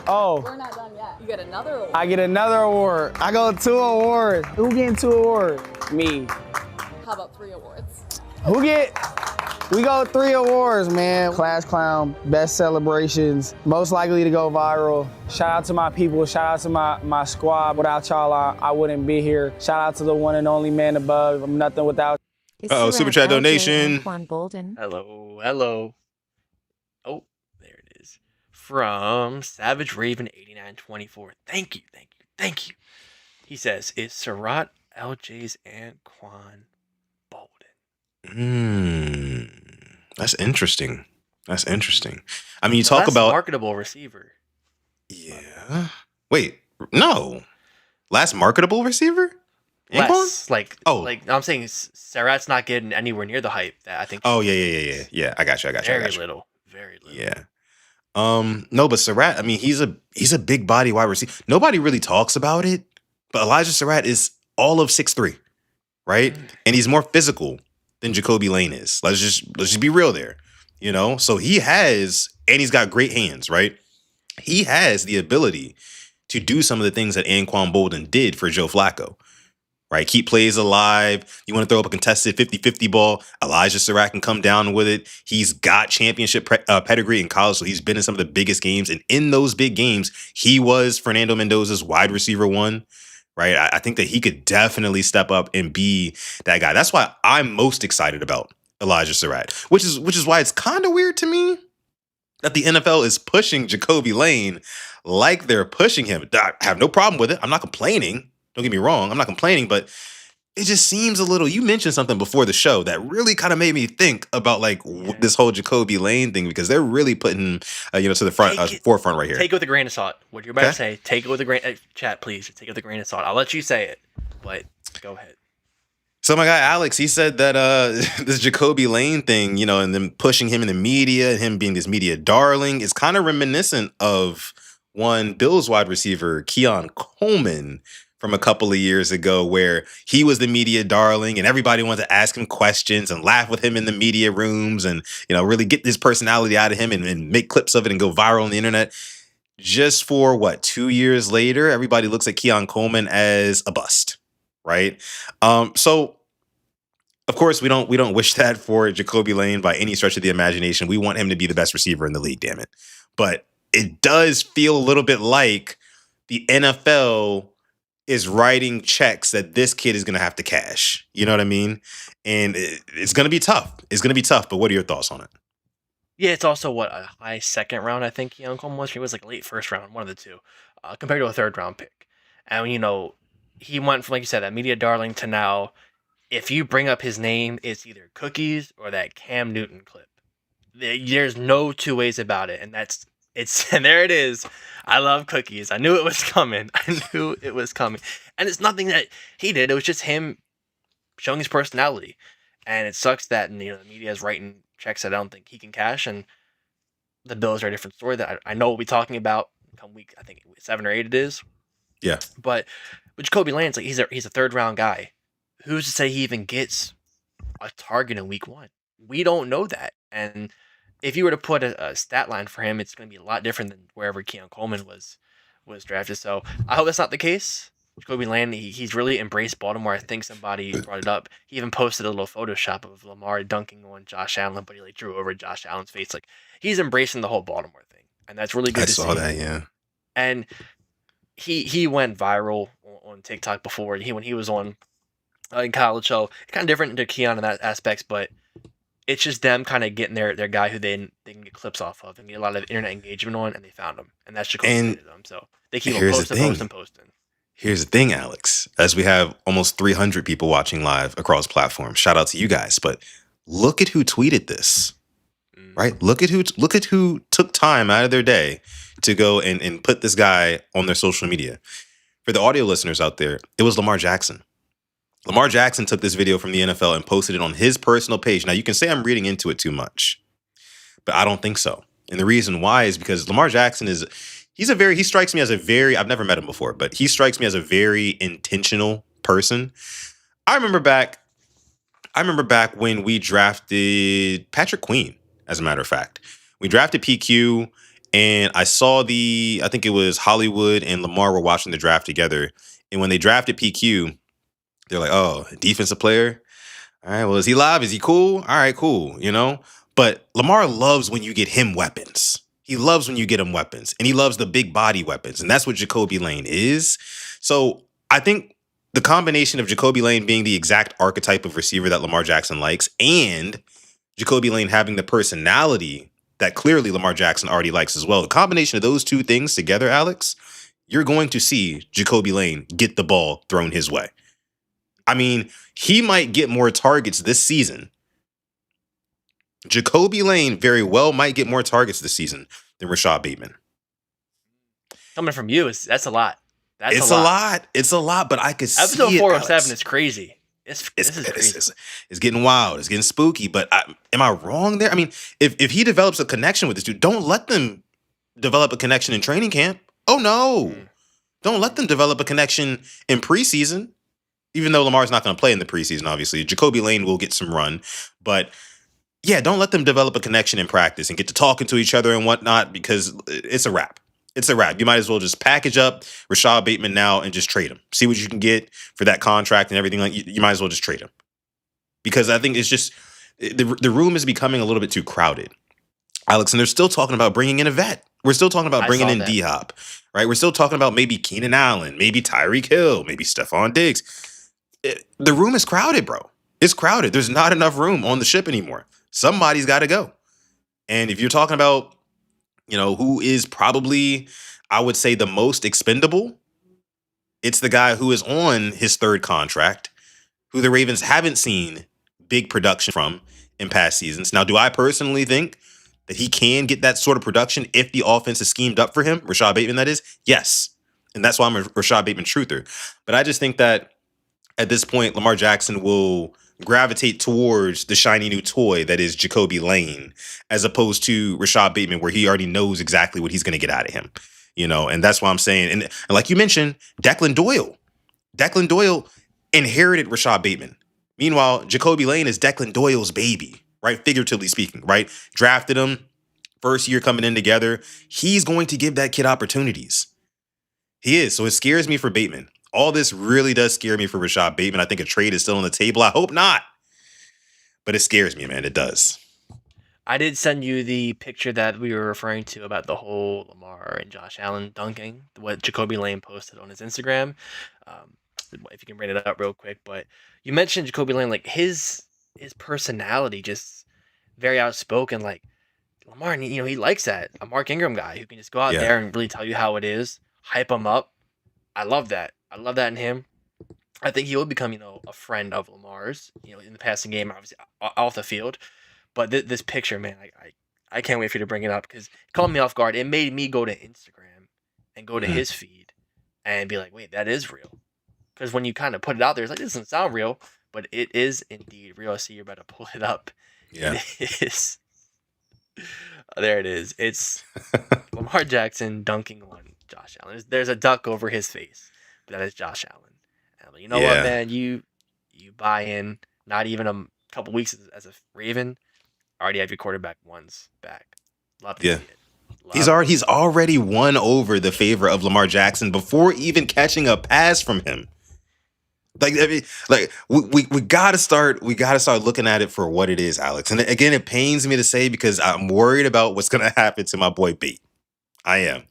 Oh. We're not done yet. You get another award. I get another award. I go 2 awards. Who getting 2 awards? Me. How about 3 awards? We go 3 awards, man. Class clown, best celebrations, most likely to go viral. Shout out to my people, shout out to my squad. Without y'all, I wouldn't be here. Shout out to the one and only man above. I'm nothing without. Super chat donation. Hello. Oh, there it is. From Savage Raven 8924. Thank you. He says, is Surratt LJ's Anquan Bolden? That's interesting. I mean, you talk about marketable receiver. Yeah. Wait, no. Last marketable receiver? Less. Like I'm saying Surratt's not getting anywhere near the hype that I think. Oh, yeah. I got you. Very little. Yeah. No, but Surratt, I mean, he's a big body wide receiver. Nobody really talks about it, but Elijah Surratt is all of 6'3", right? And he's more physical than Jacoby Lane is. Let's just be real there. You know? So he's got great hands, right? He has the ability to do some of the things that Anquan Bolden did for Joe Flacco. Right? Keep plays alive. You want to throw up a contested 50-50 ball, Elijah Surratt can come down with it. He's got championship pedigree in college, so he's been in some of the biggest games. And in those big games, he was Fernando Mendoza's wide receiver 1. Right? I think that he could definitely step up and be that guy. That's why I'm most excited about Elijah Surratt, which is why it's kind of weird to me that the NFL is pushing Jacoby Lane like they're pushing him. I have no problem with it. I'm not complaining. Don't get me wrong. I'm not complaining, but it just seems a little, you mentioned something before the show that really kind of made me think about this whole Jacoby Lane thing, because they're really putting, to the forefront right here. Take it with a grain of salt. What you're about to say, take it with a grain, chat, please. Take it with a grain of salt. I'll let you say it, but go ahead. So my guy, Alex, he said that this Jacoby Lane thing, and them pushing him in the media and him being this media darling is kind of reminiscent of one Bills wide receiver, Keon Coleman, from a couple of years ago where he was the media darling and everybody wanted to ask him questions and laugh with him in the media rooms and, really get this personality out of him and make clips of it and go viral on the internet. Just for 2 years later, everybody looks at Keon Coleman as a bust, right? So of course we don't wish that for Jacoby Lane by any stretch of the imagination. We want him to be the best receiver in the league, damn it. But it does feel a little bit like the NFL is writing checks that this kid is going to have to cash. You know what I mean? And it's going to be tough. It's going to be tough. But what are your thoughts on it? Yeah, it's also a high second round, I think Keon Coleman was. He was like late first round, one of the two, compared to a third round pick. And, he went from, like you said, that media darling to now, if you bring up his name, it's either cookies or that Cam Newton clip. There's no two ways about it. And and there it is. I love cookies. I knew it was coming. And it's nothing that he did. It was just him showing his personality. And it sucks that, the media is writing checks that I don't think he can cash, and the Bills are a different story that I know we'll be talking about come week, I think 7 or 8 it is. Yeah. But with Jacoby Lane, he's a third round guy. Who's to say he even gets a target in week 1? We don't know that. And if you were to put a stat line for him, it's going to be a lot different than wherever Keon Coleman was drafted. So I hope that's not the case. Jacoby Lane, he's really embraced Baltimore. I think somebody brought it up. He even posted a little Photoshop of Lamar dunking on Josh Allen, but he drew over Josh Allen's face. He's embracing the whole Baltimore thing, and that's really good to see. I saw that, yeah. And he went viral on TikTok before when he was on in college. So kind of different to Keon in that aspects, but it's just them kind of getting their guy who they can get clips off of and get a lot of internet engagement on, and they found him, and that's Jacoby Lane. So they keep on posting. Here's the thing, Alex, as we have almost 300 people watching live across platforms. Shout out to you guys, but look at who tweeted this, right? Look at who took time out of their day to go and put this guy on their social media. For the audio listeners out there, it was Lamar Jackson. Lamar Jackson took this video from the NFL and posted it on his personal page. Now, you can say I'm reading into it too much, but I don't think so. And the reason why is because Lamar Jackson he strikes me as I've never met him before, but he strikes me as a very intentional person. I remember back when we drafted Patrick Queen, as a matter of fact. We drafted PQ, and I saw I think it was Hollywood and Lamar were watching the draft together. And when they drafted PQ, they're like, oh, defensive player? All right, well, is he live? Is he cool? All right, cool, But Lamar loves when you get him weapons. He loves when you get him weapons, and he loves the big body weapons, and that's what Jacoby Lane is. So I think the combination of Jacoby Lane being the exact archetype of receiver that Lamar Jackson likes and Jacoby Lane having the personality that clearly Lamar Jackson already likes as well, the combination of those two things together, Alex, you're going to see Jacoby Lane get the ball thrown his way. I mean, he might get more targets this season. Jacoby Lane very well might get more targets this season than Rashad Bateman. Coming from you, that's a lot. It's a lot, but I could see Episode it, 407 Alex. is crazy. This is crazy. It's getting wild. It's getting spooky. But am I wrong there? I mean, if he develops a connection with this dude, don't let them develop a connection in training camp. Oh, no. Don't let them develop a connection in preseason. Even though Lamar's not going to play in the preseason, obviously. Jacoby Lane will get some run. But yeah, don't let them develop a connection in practice and get to talking to each other and whatnot, because it's a wrap. It's a wrap. You might as well just package up Rashad Bateman now and just trade him. See what you can get for that contract and everything. You might as well just trade him. Because I think it's just, the room is becoming a little bit too crowded, Alex, and they're still talking about bringing in a vet. We're still talking about bringing in D-Hop, right? We're still talking about maybe Keenan Allen, maybe Tyreek Hill, maybe Stephon Diggs. The room is crowded, bro. It's crowded. There's not enough room on the ship anymore. Somebody's got to go. And if you're talking about, who is probably, I would say, the most expendable, it's the guy who is on his third contract, who the Ravens haven't seen big production from in past seasons. Now, do I personally think that he can get that sort of production if the offense is schemed up for him? Rashad Bateman, that is? Yes. And that's why I'm a Rashad Bateman truther. But I just think that at this point, Lamar Jackson will gravitate towards the shiny new toy that is Jacoby Lane, as opposed to Rashad Bateman, where he already knows exactly what he's going to get out of him. And that's why I'm saying, and like you mentioned, Declan Doyle. Declan Doyle inherited Rashad Bateman. Meanwhile, Jacoby Lane is Declan Doyle's baby, right? Figuratively speaking, right? Drafted him, first year coming in together. He's going to give that kid opportunities. He is. So it scares me for Bateman. All this really does scare me for Rashad Bateman. I think a trade is still on the table. I hope not. But it scares me, man. It does. I did send you the picture that we were referring to about the whole Lamar and Josh Allen dunking, what Jacoby Lane posted on his Instagram. If you can bring it up real quick. But you mentioned Jacoby Lane, like his personality, just very outspoken. Like Lamar, he likes that. A Mark Ingram guy who can just go out there and really tell you how it is, hype him up. I love that. I love that in him. I think he will become, a friend of Lamar's, in the passing game, obviously off the field. But this picture, man, I can't wait for you to bring it up because it caught me off guard. It made me go to Instagram and go to his feed and be like, wait, that is real. Because when you kind of put it out there, it's like, this doesn't sound real, but it is indeed real. I see you're about to pull it up. Yeah. It is. There it is. It's Lamar Jackson dunking on Josh Allen. There's a duck over his face, but that is Josh Allen. And you know what, man? You buy in. Not even a couple weeks as a Raven, already have your quarterback ones back. Love to see it. He's already won over the favor of Lamar Jackson before even catching a pass from him. We gotta start looking at it for what it is, Alex. And again, it pains me to say because I'm worried about what's gonna happen to my boy Bate. I am.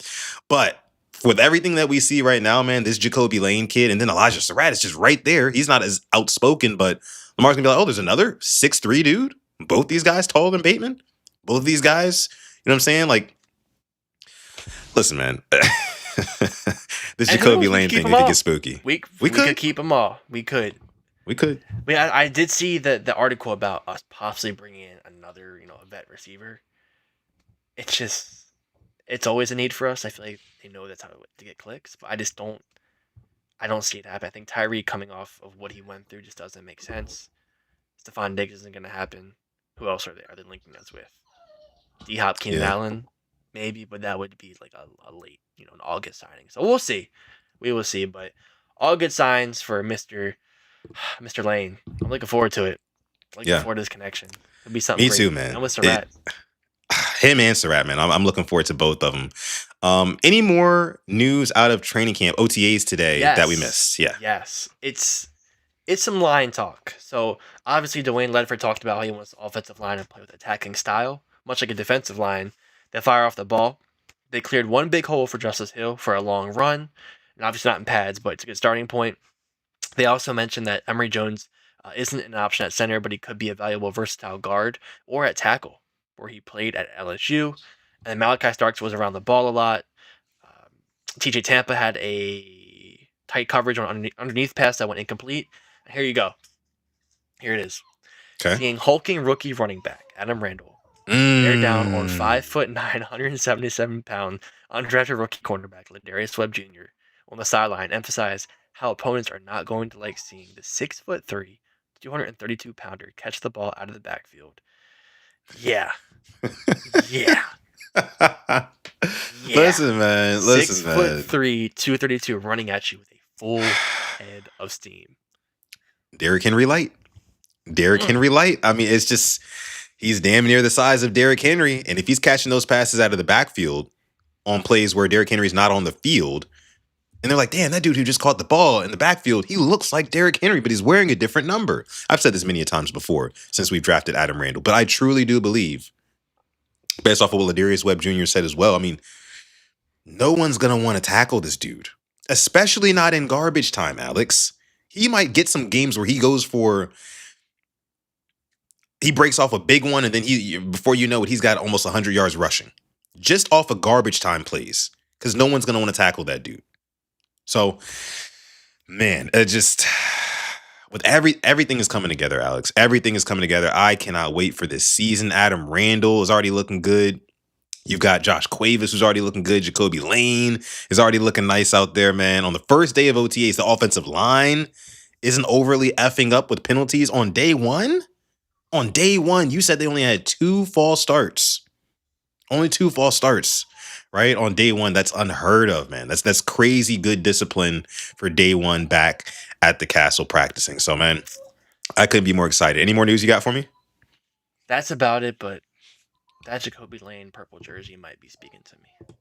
But with everything that we see right now, man, this Jacoby Lane kid, and then Elijah Surratt is just right there. He's not as outspoken, but Lamar's gonna be like, oh, there's another 6'3" dude. Both these guys taller than Bateman. Both these guys, you know what I'm saying? Like, listen, man. This Jacoby Lane thing, it could get spooky. We could keep them all. We could. I did see the article about us possibly bringing in another, a vet receiver. It's always a need for us. I feel like they know that's how to get clicks, but I don't see it happen. I think Tyree coming off of what he went through just doesn't make sense. Stephon Diggs isn't going to happen. Who else are they linking us with? D-Hop, Keenan Allen, maybe, but that would be like a late, an August signing. So we'll see. We will see, but all good signs for Mr. Lane. I'm looking forward to it. Looking forward to this connection. It'll be something. Me great. too, man. I'm with Surratt. Him and Surratt, man. I'm looking forward to both of them. Any more news out of training camp, OTAs today that we missed? Yeah. Yes. It's some line talk. So obviously Dwayne Ledford talked about how he wants the offensive line to play with attacking style, much like a defensive line that fire off the ball. They cleared one big hole for Justice Hill for a long run, and obviously not in pads, but it's a good starting point. They also mentioned that Emory Jones isn't an option at center, but he could be a valuable versatile guard or at tackle, where he played at LSU. And Malachi Starks was around the ball a lot. TJ Tampa had a tight coverage on underneath pass that went incomplete. And here you go. Here it is. Okay. Seeing hulking rookie running back Adam Randall. They're down on 5'9", 177-pound undrafted rookie cornerback Ladarius Webb Jr. on the sideline. Emphasize how opponents are not going to like seeing the 6'3", 232-pounder catch the ball out of the backfield. Yeah. Yeah. Listen, man. 6'3", 232 running at you with a full head of steam. Derrick Henry light. Henry light. I mean, it's just he's damn near the size of Derrick Henry, and if he's catching those passes out of the backfield on plays where Derrick Henry's not on the field, and they're like, damn, that dude who just caught the ball in the backfield, he looks like Derrick Henry, but he's wearing a different number. I've said this many a times before since we've drafted Adam Randall, but I truly do believe, based off of what Ladarius Webb Jr. said as well, I mean, no one's going to want to tackle this dude, especially not in garbage time, Alex. He might get some games where he breaks off a big one, and then before you know it, he's got almost 100 yards rushing. Just off of garbage time plays, because no one's going to want to tackle that dude. So, man, with everything is coming together, Alex. Everything is coming together. I cannot wait for this season. Adam Randall is already looking good. You've got Josh Cuevas, who's already looking good. Jacoby Lane is already looking nice out there, man. On the first day of OTAs, the offensive line isn't overly effing up with penalties on day one. On day one, you said they only had 2 false starts. Only 2 false starts, right? On day one, that's unheard of, man. That's crazy good discipline for day one back at the castle practicing. So, man, I couldn't be more excited. Any more news you got for me? That's about it, but that Jacoby Lane purple jersey might be speaking to me.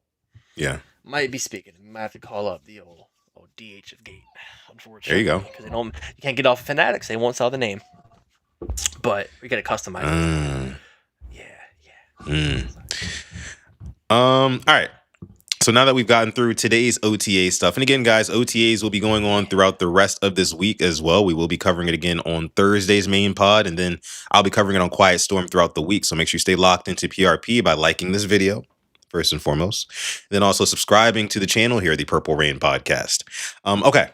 Yeah. Might be speaking. I might have to call up the old DH of Gate, unfortunately. There you go. Because you can't get off of Fanatics. They won't sell the name. But we got to customize it. Yeah. All right. So now that we've gotten through today's OTA stuff, and again, guys, OTAs will be going on throughout the rest of this week as well. We will be covering it again on Thursday's main pod, and then I'll be covering it on Quiet Storm throughout the week. So make sure you stay locked into PRP by liking this video, first and foremost. Then also subscribing to the channel here, the Purple Rain Podcast. Okay.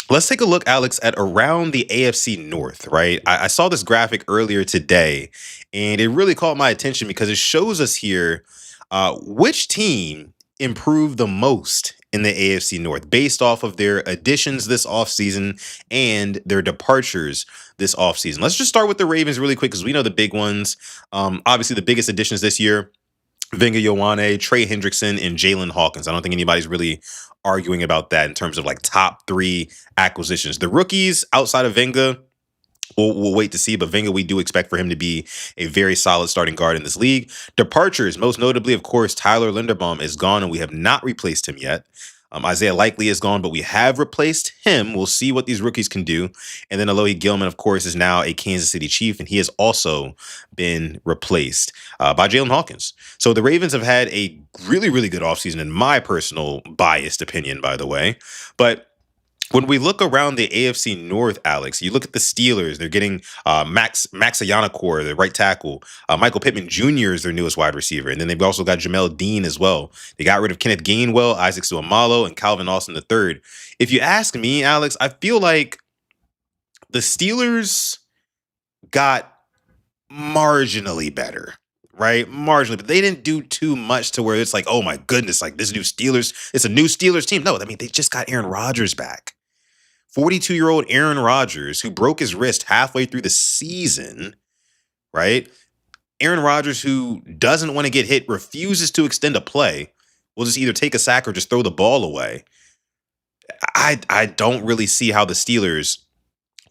Let's take a look, Alex, at around the AFC North, right? I saw this graphic earlier today, and it really caught my attention because it shows us here which team improved the most in the AFC North based off of their additions this offseason and their departures this offseason. Let's just start with the Ravens really quick because we know the big ones. Obviously, the biggest additions this year, Venga Ioane, Trey Hendrickson, and Jalen Hawkins. I don't think anybody's really arguing about that in terms of like top three acquisitions. The rookies outside of Venga, we'll wait to see, but Venga, we do expect for him to be a very solid starting guard in this league. Departures, most notably, of course, Tyler Linderbaum is gone, and we have not replaced him yet. Isaiah Likely is gone, but we have replaced him. We'll see what these rookies can do. And then Alohi Gilman, of course, is now a Kansas City Chief, and he has also been replaced by Jalen Hawkins. So the Ravens have had a really, really good offseason, in my personal biased opinion, by the way. But when we look around the AFC North, Alex, you look at the Steelers. They're getting Max Ayanakor, the right tackle. Michael Pittman Jr. is their newest wide receiver. And then they've also got Jamel Dean as well. They got rid of Kenneth Gainwell, Isaac Suamalo, and Calvin Austin III. If you ask me, Alex, I feel like the Steelers got marginally better. Right? Marginally, but they didn't do too much to where it's like, oh my goodness, like this new Steelers, it's a new Steelers team. No, I mean, they just got Aaron Rodgers back. 42-year-old Aaron Rodgers, who broke his wrist halfway through the season, right? Aaron Rodgers, who doesn't want to get hit, refuses to extend a play, will just either take a sack or just throw the ball away. I don't really see how the Steelers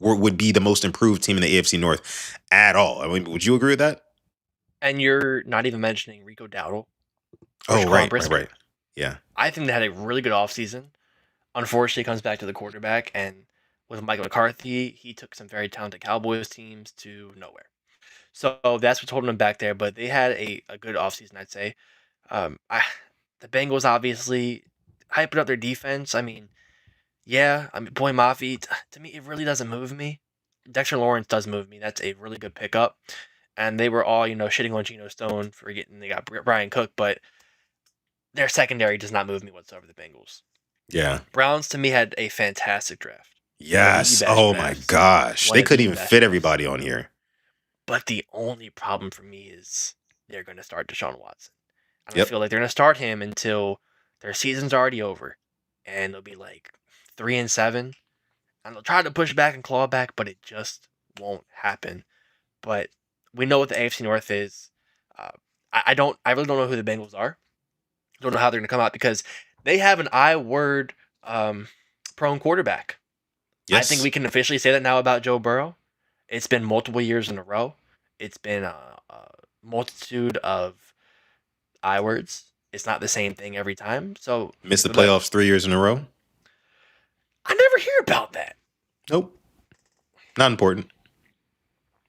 would be the most improved team in the AFC North at all. I mean, would you agree with that? And you're not even mentioning Rico Dowdle. Oh, right. Yeah. I think they had a really good offseason. Unfortunately, it comes back to the quarterback. And with Mike McCarthy, he took some very talented Cowboys teams to nowhere. So that's what's holding them back there. But they had a good offseason, I'd say. The Bengals, obviously, hyping up their defense. I mean, Boy Mafi, to me, it really doesn't move me. Dexter Lawrence does move me. That's a really good pickup. And they were all, shitting on Geno Stone for they got Brian Cook, but their secondary does not move me whatsoever, the Bengals. Yeah. Browns, to me, had a fantastic draft. Yes. Oh, my gosh. They couldn't even fit everybody on here. But the only problem for me is they're going to start Deshaun Watson. I don't feel like they're going to start him until their season's already over. And they'll be like 3-7. And they'll try to push back and claw back, but it just won't happen. But we know what the AFC North is. I really don't know who the Bengals are. I don't know how they're going to come out because they have an I-word prone quarterback. Yes. I think we can officially say that now about Joe Burrow. It's been multiple years in a row. It's been a multitude of I-words. It's not the same thing every time. So missed the playoffs 3 years in a row? I never hear about that. Nope. Not important.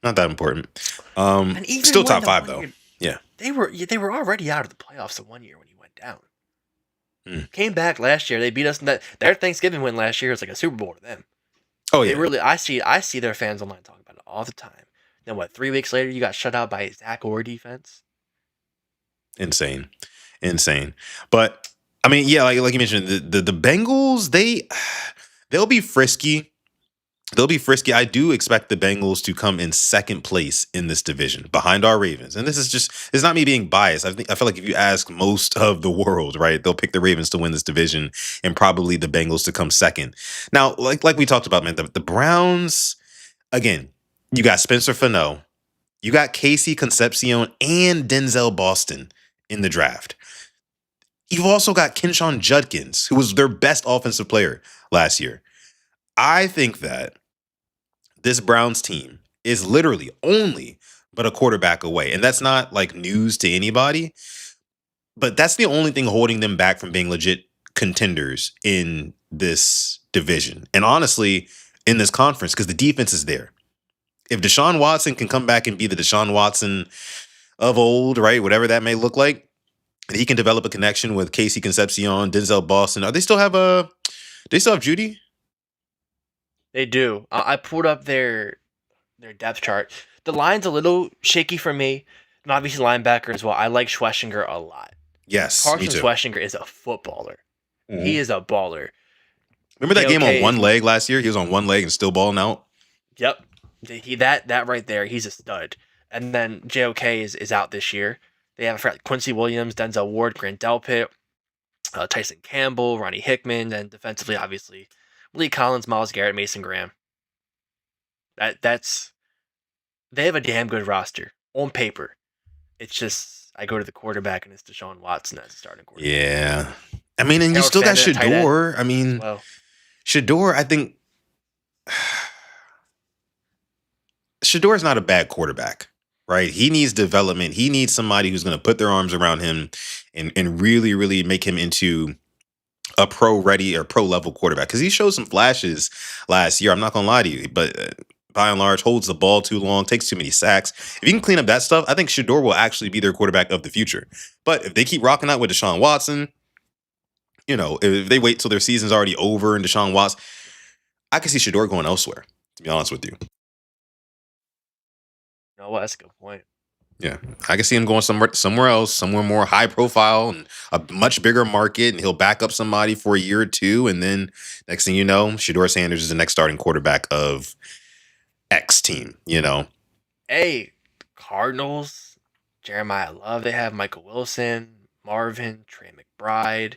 Not that important. Still top five though. Yeah. They were already out of the playoffs the 1 year when he went down. Came back last year. They beat us in that. Their Thanksgiving win last year was like a Super Bowl to them. Oh yeah. They really. I see their fans online talking about it all the time. Then 3 weeks later you got shut out by Zach Orr defense. Insane. But I mean, yeah, like you mentioned, the Bengals, they'll be frisky. I do expect the Bengals to come in second place in this division behind our Ravens. And it's not me being biased. I feel like if you ask most of the world, right, they'll pick the Ravens to win this division and probably the Bengals to come second. Now, like we talked about, man, the Browns, again, you got Spencer Fano, you got Casey Concepcion and Denzel Boston in the draft. You've also got Kenshawn Judkins, who was their best offensive player last year. I think that this Browns team is literally only but a quarterback away. And that's not like news to anybody, but that's the only thing holding them back from being legit contenders in this division. And honestly, in this conference, because the defense is there. If Deshaun Watson can come back and be the Deshaun Watson of old, right? Whatever that may look like, and he can develop a connection with Casey Concepcion, Denzel Boston. They still have Judy? They do. I pulled up their depth chart. The line's a little shaky for me. And obviously linebacker as well. I like Schlesinger a lot. Yes, Carson me too. Schlesinger is a footballer. Mm-hmm. He is a baller. Remember that game on one leg last year? He was on one leg and still balling out. Yep. That right there, he's a stud. And then JOK is out this year. They have Quincy Williams, Denzel Ward, Grant Delpit, Tyson Campbell, Ronnie Hickman, and defensively, obviously, Lee Collins, Myles Garrett, Mason Graham. They have a damn good roster on paper. It's just I go to the quarterback and it's Deshaun Watson as a starting quarterback. Yeah, I mean, and you still got Shador. I mean, Shador. I think Shador is not a bad quarterback, right? He needs development. He needs somebody who's going to put their arms around him and really, really make him into a pro-ready or pro-level quarterback. Because he showed some flashes last year. I'm not going to lie to you, but by and large, holds the ball too long, takes too many sacks. If you can clean up that stuff, I think Shador will actually be their quarterback of the future. But if they keep rocking out with Deshaun Watson, if they wait till their season's already over and Deshaun Watson, I can see Shador going elsewhere, to be honest with you. No, that's a good point. Yeah, I can see him going somewhere else, somewhere more high profile and a much bigger market, and he'll back up somebody for a year or two, and then next thing you know, Shador Sanders is the next starting quarterback of X team. Hey, Cardinals, Jeremiah Love. They have Michael Wilson, Marvin, Trey McBride.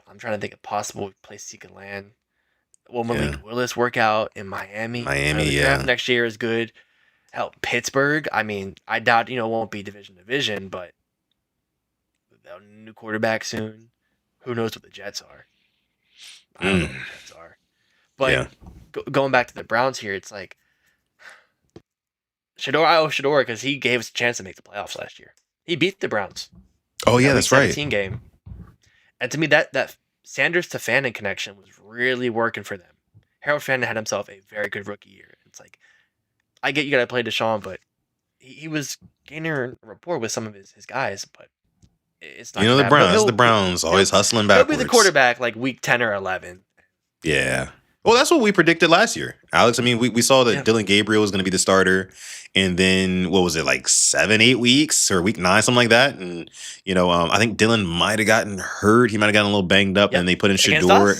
I'm trying to think of possible places he could land. Will Malik Willis work out in Miami? Yeah. Next year is good. Hell, Pittsburgh. I mean, I doubt it won't be division, but a new quarterback soon. Who knows what the Jets are? I don't know what the Jets are. But going back to the Browns here, it's like Shador. I owe Shador because he gave us a chance to make the playoffs last year. He beat the Browns. Oh yeah, that's right. 17 game. And to me, that Sanders to Fannin connection was really working for them. Harold Fannin had himself a very good rookie year. It's like, I get you got to play Deshaun, but he was gaining a rapport with some of his guys, but it's not. The Browns always hustling backwards. He'll be the quarterback like week 10 or 11. Yeah. Well, that's what we predicted last year, Alex. I mean, we saw that Dylan Gabriel was going to be the starter, and then what was it, like 7-8 weeks or week 9, something like that? And I think Dylan might have gotten hurt. He might have gotten a little banged up, and they put in Shador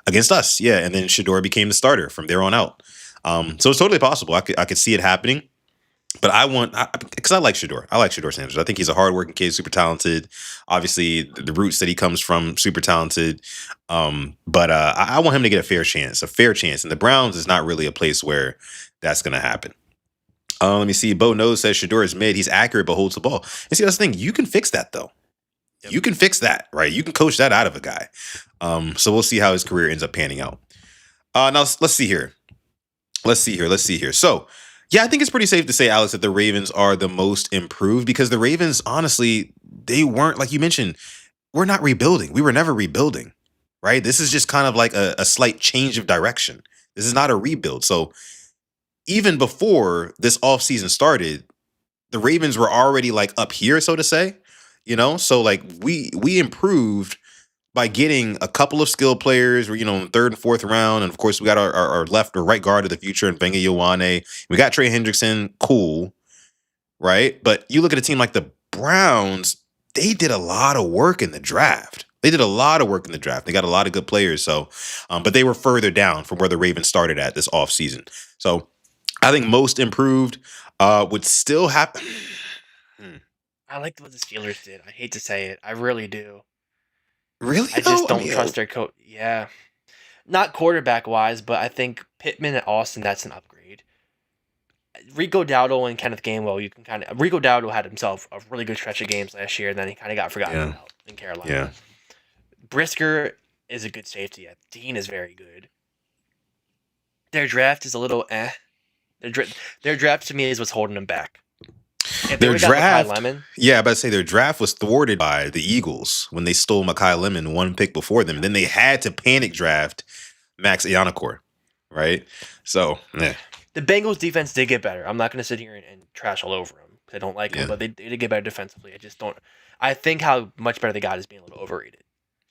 against us. Yeah, and then Shador became the starter from there on out. So it's totally possible. I could see it happening, but because I like Shador. I like Shador Sanders. I think he's a hardworking kid, super talented. Obviously, the roots that he comes from, super talented. But I want him to get a fair chance. And the Browns is not really a place where that's going to happen. Let me see. Bo Knows says Shador is mid. He's accurate, but holds the ball. And see, that's the thing. You can fix that, though. Yep. You can fix that, right? You can coach that out of a guy. So we'll see how his career ends up panning out. Now, let's see here. So, yeah, I think it's pretty safe to say, Alex, that the Ravens are the most improved because the Ravens, honestly, they weren't, like you mentioned, we're not rebuilding. We were never rebuilding, right? This is just kind of like a slight change of direction. This is not a rebuild. So even before this offseason started, the Ravens were already like up here, so to say, So like we improved by getting a couple of skilled players, in the 3rd and 4th round. And of course, we got our left or right guard of the future in Benga Ioane. We got Trey Hendrickson, cool, right? But you look at a team like the Browns, they did a lot of work in the draft. They got a lot of good players. So, but they were further down from where the Ravens started at this offseason. So I think most improved would still happen. I liked what the Steelers did. I hate to say it. I really do. Really? I just don't trust their coach. Yeah. Not quarterback-wise, but I think Pittman and Austin, that's an upgrade. Rico Dowdle and Kenneth Gainwell, Rico Dowdle had himself a really good stretch of games last year, and then he kind of got forgotten about. in Carolina. Yeah. Brisker is a good safety. Dean is very good. Their draft is a little eh. Their draft to me is what's holding them back. If they Their would've got draft, Mekhi Lemon, yeah, I about to say their draft was thwarted by the Eagles when they stole Mekhi Lemon one pick before them. Then they had to panic draft Max Ianakor, right? So, yeah. the Bengals defense did get better. I'm not going to sit here and trash all over them because I don't like them, but they did get better defensively. I just don't. I think how much better they got is being a little overrated.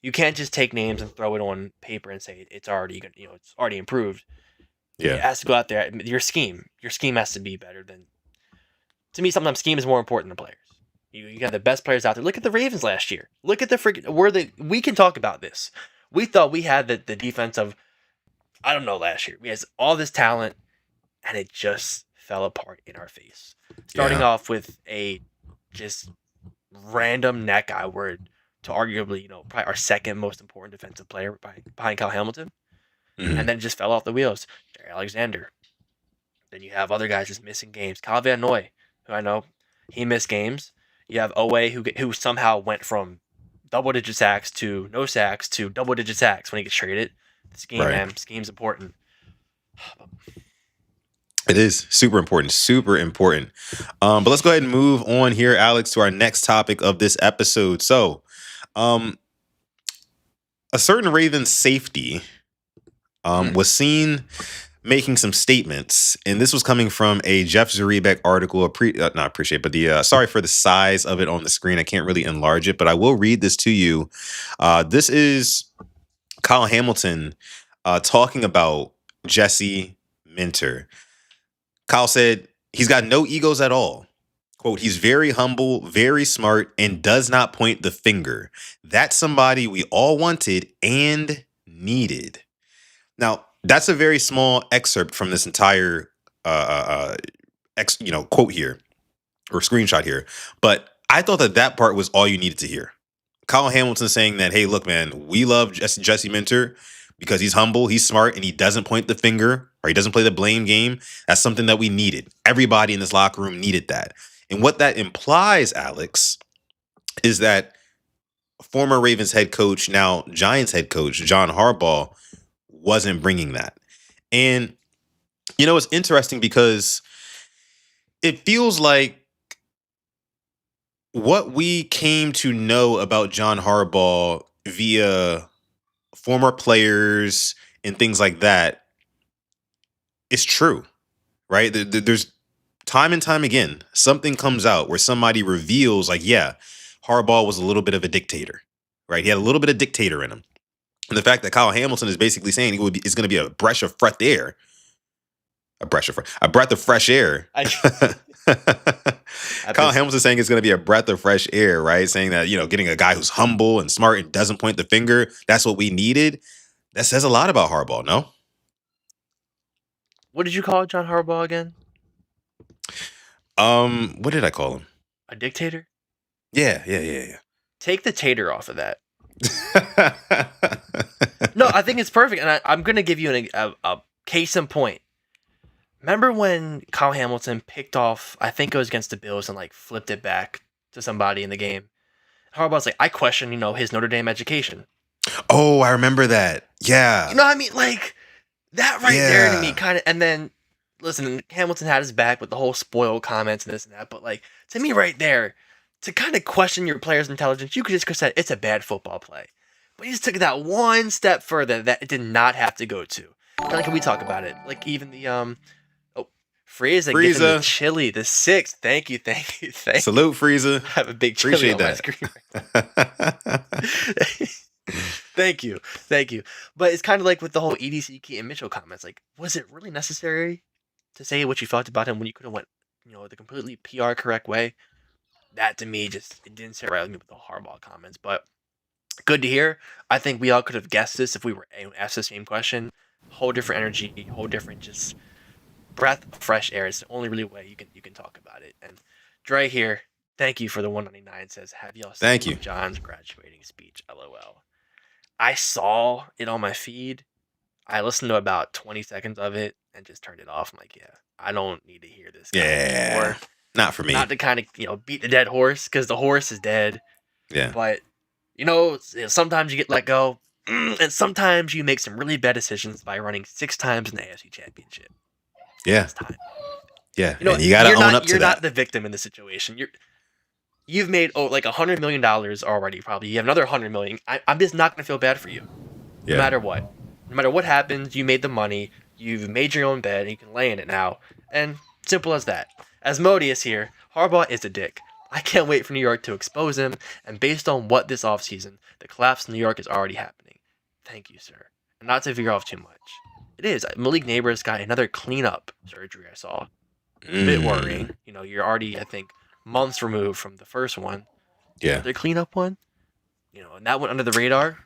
You can't just take names and throw it on paper and say it's already it's already improved. Yeah. It has to go out there. Your scheme has to be better than. To me, sometimes scheme is more important than players. You got the best players out there. Look at the Ravens last year. Look at the freaking. We can talk about this. We thought we had the defense of, I don't know, last year. We had all this talent, and it just fell apart in our face. Starting off with a just random neck guy word to arguably, probably our second most important defensive player behind Kyle Hamilton. Mhm. And then it just fell off the wheels. Jerry Alexander. Then you have other guys just missing games. Kyle Van Noy, who I know, he missed games. You have Owe, who somehow went from double-digit sacks to no sacks to double-digit sacks when he gets traded. The scheme, man. Scheme's important. It is super important, super important. But let's go ahead and move on here, Alex, to our next topic of this episode. So, a certain Ravens safety was seen making some statements, and this was coming from a Jeff Zuriebek article. Sorry for the size of it on the screen. I can't really enlarge it, but I will read this to you. This is Kyle Hamilton talking about Jesse Minter. Kyle said he's got no egos at all. Quote, he's very humble, very smart, and does not point the finger. That's somebody we all wanted and needed. Now, that's a very small excerpt from this entire quote here or screenshot here. But I thought that part was all you needed to hear. Kyle Hamilton saying that, hey, look, man, we love Jesse Minter because he's humble, he's smart, and he doesn't point the finger or he doesn't play the blame game. That's something that we needed. Everybody in this locker room needed that. And what that implies, Alex, is that former Ravens head coach, now Giants head coach, John Harbaugh, wasn't bringing that. And, it's interesting because it feels like what we came to know about John Harbaugh via former players and things like that is true, right? There's time and time again, something comes out where somebody reveals like, yeah, Harbaugh was a little bit of a dictator, right? He had a little bit of dictator in him. And the fact that Kyle Hamilton is basically saying it's going to be a breath of fresh air. A breath of fresh air. Kyle Hamilton saying it's going to be a breath of fresh air, right? Saying that, getting a guy who's humble and smart and doesn't point the finger, that's what we needed. That says a lot about Harbaugh, no? What did you call John Harbaugh again? What did I call him? A dictator? Yeah. Take the tater off of that. No, I think it's perfect, and I'm going to give you a case in point. Remember when Kyle Hamilton picked off, I think it was against the Bills, and flipped it back to somebody in the game? Harbaugh's like, I question, his Notre Dame education. Oh, I remember that. Yeah. You know what I mean? That right there to me kind of, and then, listen, Hamilton had his back with the whole spoiled comments and this and that, but to me right there, to kind of question your player's intelligence, you could just say it's a bad football play. But he just took that one step further that it did not have to go to. Can we talk about it? Even the, Frieza getting the chili, the 6th. Thank you. Salute, Frieza. I have a big chili on my screen right now. Thank you. But it's kind of like with the whole EDC Keaton Mitchell comments. Was it really necessary to say what you felt about him when you could have went, the completely PR correct way? That to me it didn't sit right with me with the Harbaugh comments. But good to hear. I think we all could have guessed this if we were asked the same question. Whole different energy, whole different just breath of fresh air. It's the only really way you can talk about it. And Dre here, thank you for the 199. Says, have y'all seen John's graduating speech? LOL. I saw it on my feed. I listened to about 20 seconds of it and just turned it off. I'm like, yeah, I don't need to hear this guy anymore. Not for me. Not to kind of beat the dead horse because the horse is dead. Yeah. But Sometimes you get let go, and sometimes you make some really bad decisions by running 6 times in the AFC Championship. Yeah. It's time. Yeah, and you got to own up to that. You're not the victim in this situation. You've made like $100 million already. Probably you have another $100 million. I'm just not gonna feel bad for you, no matter what. No matter what happens, you made the money. You've made your own bed, and you can lay in it now. And simple as that. Asmodeus here. Harbaugh is a dick. I can't wait for New York to expose him. And based on what this offseason, the collapse in New York is already happening. Thank you, sir. And not to veer off too much. It is. Malik Neighbors got another cleanup surgery. I saw. A bit worrying. You're already, I think, months removed from the first one. Yeah. The cleanup one. And that went under the radar.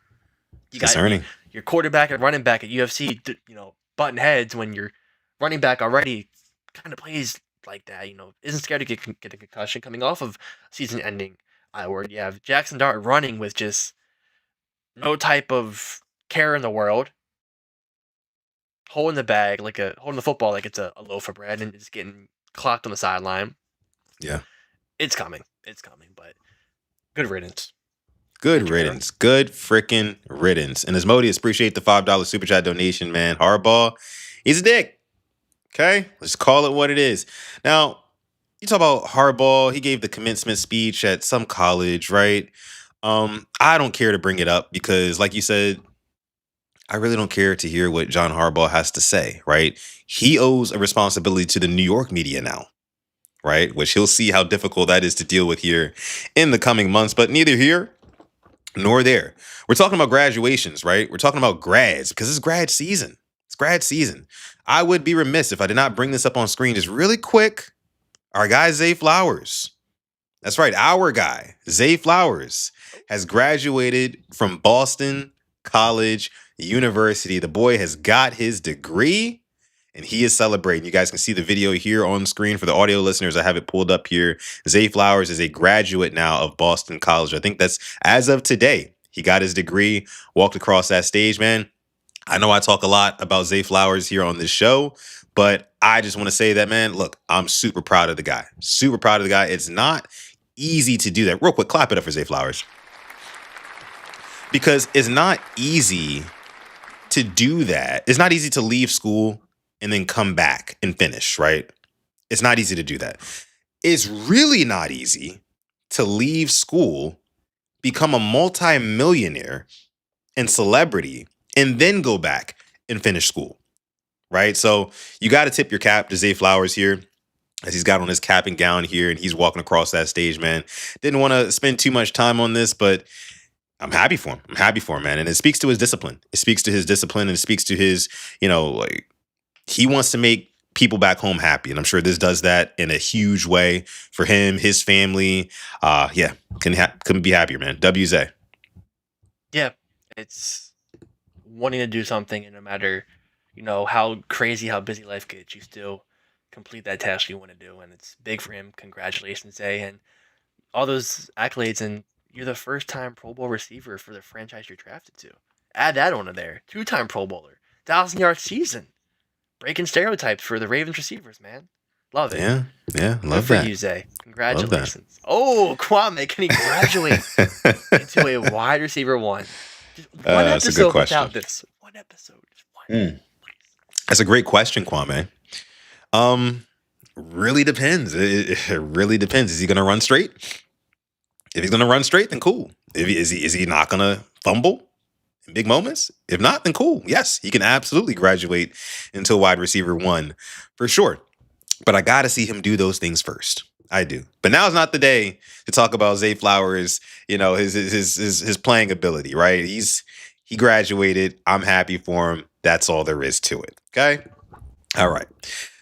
You got concerning. Your quarterback and running back at UFC, button heads when your running back already kind of plays like that. Isn't scared to get a concussion coming off of season-ending word. You have Jackson Dart running with just no type of care in the world, holding the football like it's a loaf of bread, and just getting clocked on the sideline. Yeah, it's coming, but good riddance. Good riddance. Good freaking riddance. And Asmodeus, appreciate the $5 super chat donation, man. Harbaugh, he's a dick. Okay? Let's call it what it is. Now, you talk about Harbaugh. He gave the commencement speech at some college, right? I don't care to bring it up because, like you said, I really don't care to hear what John Harbaugh has to say, right? He owes a responsibility to the New York media now, right? Which he'll see how difficult that is to deal with here in the coming months, but neither here nor there. We're talking about graduations, right? We're talking about grads because it's grad season. It's grad season. I would be remiss if I did not bring this up on screen just really quick. Our guy, Zay Flowers. That's right. Our guy, Zay Flowers, has graduated from Boston College University. The boy has got his degree and he is celebrating. You guys can see the video here on screen. For the audio listeners, I have it pulled up here. Zay Flowers is a graduate now of Boston College. I think that's as of today. He got his degree, walked across that stage, man. I know I talk a lot about Zay Flowers here on this show, but I just want to say that, man, look, I'm super proud of the guy. Super proud of the guy. It's not easy to do that. Real quick, clap it up for Zay Flowers. Because it's not easy to do that. It's not easy to leave school and then come back and finish, right? It's not easy to do that. It's really not easy to leave school, become a multi-millionaire and celebrity, and then go back and finish school, right? So you got to tip your cap to Zay Flowers here as he's got on his cap and gown here and he's walking across that stage, man. Didn't want to spend too much time on this, but I'm happy for him. I'm happy for him, man. And it speaks to his discipline. It speaks to his discipline and it speaks to his, he wants to make people back home happy. And I'm sure this does that in a huge way for him, his family. Couldn't be happier, man. WZ. Yeah, it's wanting to do something, and no matter, how crazy, how busy life gets, you still complete that task you want to do. And it's big for him. Congratulations, Zay. And all those accolades, and you're the first-time Pro Bowl receiver for the franchise you're drafted to. Add that onto there. 2-time Pro Bowler. 1,000-yard season. Breaking stereotypes for the Ravens receivers, man. Love it. Yeah, love Good that. for you, Zay. Congratulations. Oh, Kwame, can he graduate into a wide receiver one? Just one that's a good episode question. without this. One episode. Just one. That's a great question, Kwame. Really depends. It really depends. Is he going to run straight? If he's going to run straight, then cool. Is he not going to fumble in big moments? If not, then cool. Yes, he can absolutely graduate into a wide receiver one for sure. But I got to see him do those things first. I do. But now's not the day to talk about Zay Flowers, his playing ability, right? He graduated. I'm happy for him. That's all there is to it. Okay? All right.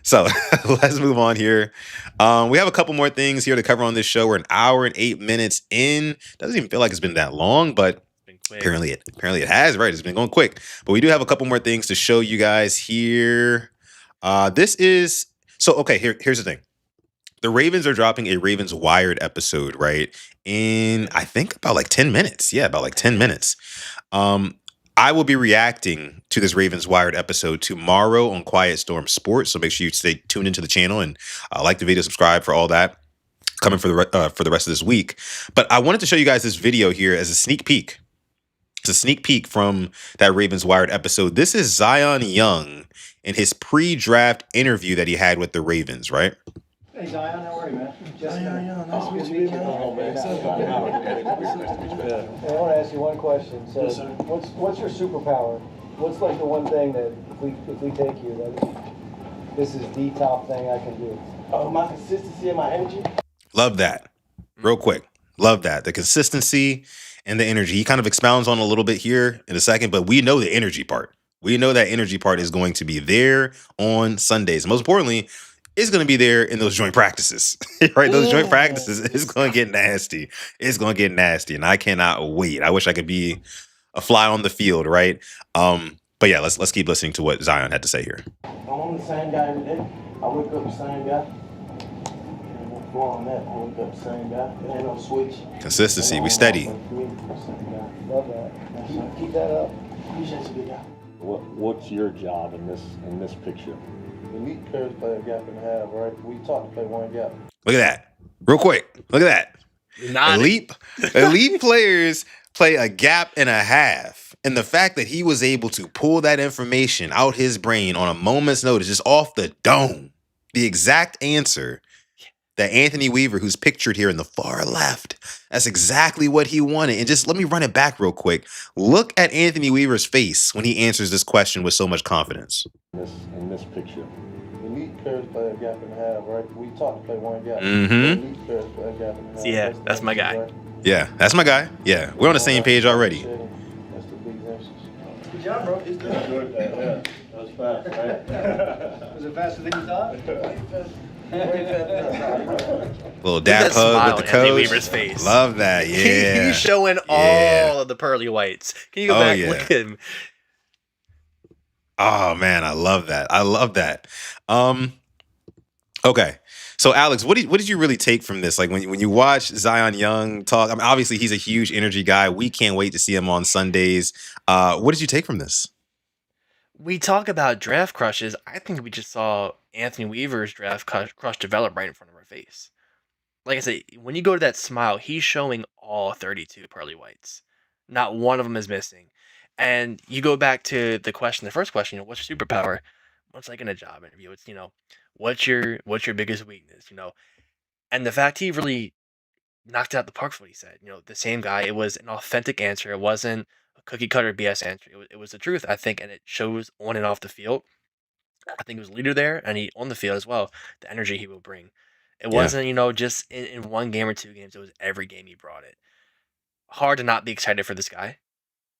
So let's move on here. We have a couple more things here to cover on this show. We're an hour and 8 minutes in. Doesn't even feel like it's been that long, but apparently it has, right? It's been going quick. But we do have a couple more things to show you guys here. Here's the thing. The Ravens are dropping a Ravens Wired episode, right? In, I think, about like 10 minutes. Yeah, about like 10 minutes. I will be reacting to this Ravens Wired episode tomorrow on Quiet Storm Sports. So make sure you stay tuned into the channel and like the video, subscribe for all that. coming for the rest of this week. But I wanted to show you guys this video here as a sneak peek. It's a sneak peek from that Ravens Wired episode. This is Zion Young in his pre-draft interview that he had with the Ravens, right? Hey Zion, how are you, man? Zion, nice to meet you, man. I want to ask you one question. So, yes, what's your superpower? What's like the one thing that if we take you, that this is the top thing I can do? My consistency and my energy. Love that. Real quick. Love that. The consistency and the energy. He kind of expounds on a little bit here in a second, but we know the energy part. We know that energy part is going to be there on Sundays. Most importantly, it's going to be there in those joint practices, right? Those joint practices is going to get nasty. It's going to get nasty, and I cannot wait. I wish I could be a fly on the field, right? But yeah, let's keep listening to what Zion had to say here. I'm the same guy every day. I wake up the same guy. On that, I wake up the same guy. There ain't no switch. Consistency, we steady. Love that. Keep that up. Appreciate you, big guy. What's your job in this picture? The elite players play a gap and a half, right? We taught to play one gap. Look at that. Real quick. Look at that. Elite players play a gap and a half. And the fact that he was able to pull that information out his brain on a moment's notice, just off the dome, the exact answer that Anthony Weaver, who's pictured here in the far left, that's exactly what he wanted. And just let me run it back real quick. Look at Anthony Weaver's face when he answers this question with so much confidence. In this picture. The elite players play a gap and a half, right? We taught to play one gap. Mm-hmm. The elite players play a gap and a half. Yeah, that's my guy. Right? Yeah, that's my guy. Yeah, we're on the same page already. That's the big emphasis. Good job, bro. It's good. Yeah, that was fast, right? Was it faster than you thought? Little dap hug with the coach. Weaver's face. Love that. Yeah. He's showing all of the pearly whites. Can you go back and look at him? Oh man, I love that. I love that. Okay. So Alex, what did you really take from this? Like when you watch Zion Young talk, I mean, obviously he's a huge energy guy. We can't wait to see him on Sundays. What did you take from this? We talk about draft crushes. I think we just saw Anthony Weaver's draft crush develop right in front of our face. Like I said, when you go to that smile, he's showing all 32 pearly whites. Not one of them is missing. And you go back to the first question, what's your superpower? What's like in a job interview? It's, what's your biggest weakness, And the fact he really knocked it out the park for what he said, the same guy, it was an authentic answer. It wasn't a cookie cutter BS answer. It was the truth, I think, and it shows on and off the field. I think he was a leader there, and he on the field as well, the energy he will bring. It wasn't, just in one game or two games. It was every game he brought it. Hard to not be excited for this guy.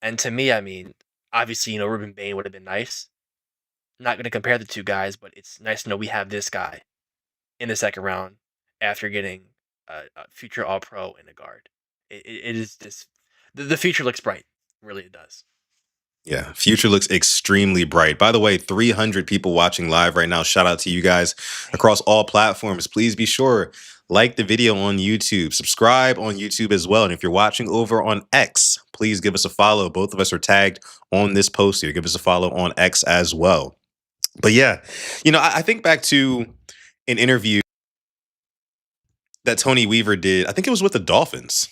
And to me, I mean, obviously, Ruben Bain would have been nice. Not going to compare the two guys, but it's nice to know we have this guy in the second round after getting a future All-Pro in a guard. It is this. The future looks bright. Really, it does. Yeah, future looks extremely bright. By the way, 300 people watching live right now. Shout out to you guys across all platforms. Please be sure, like the video on YouTube, subscribe on YouTube as well. And if you're watching over on X, please give us a follow. Both of us are tagged on this post here. Give us a follow on X as well. But yeah, I think back to an interview that Tony Weaver did. I think it was with the Dolphins,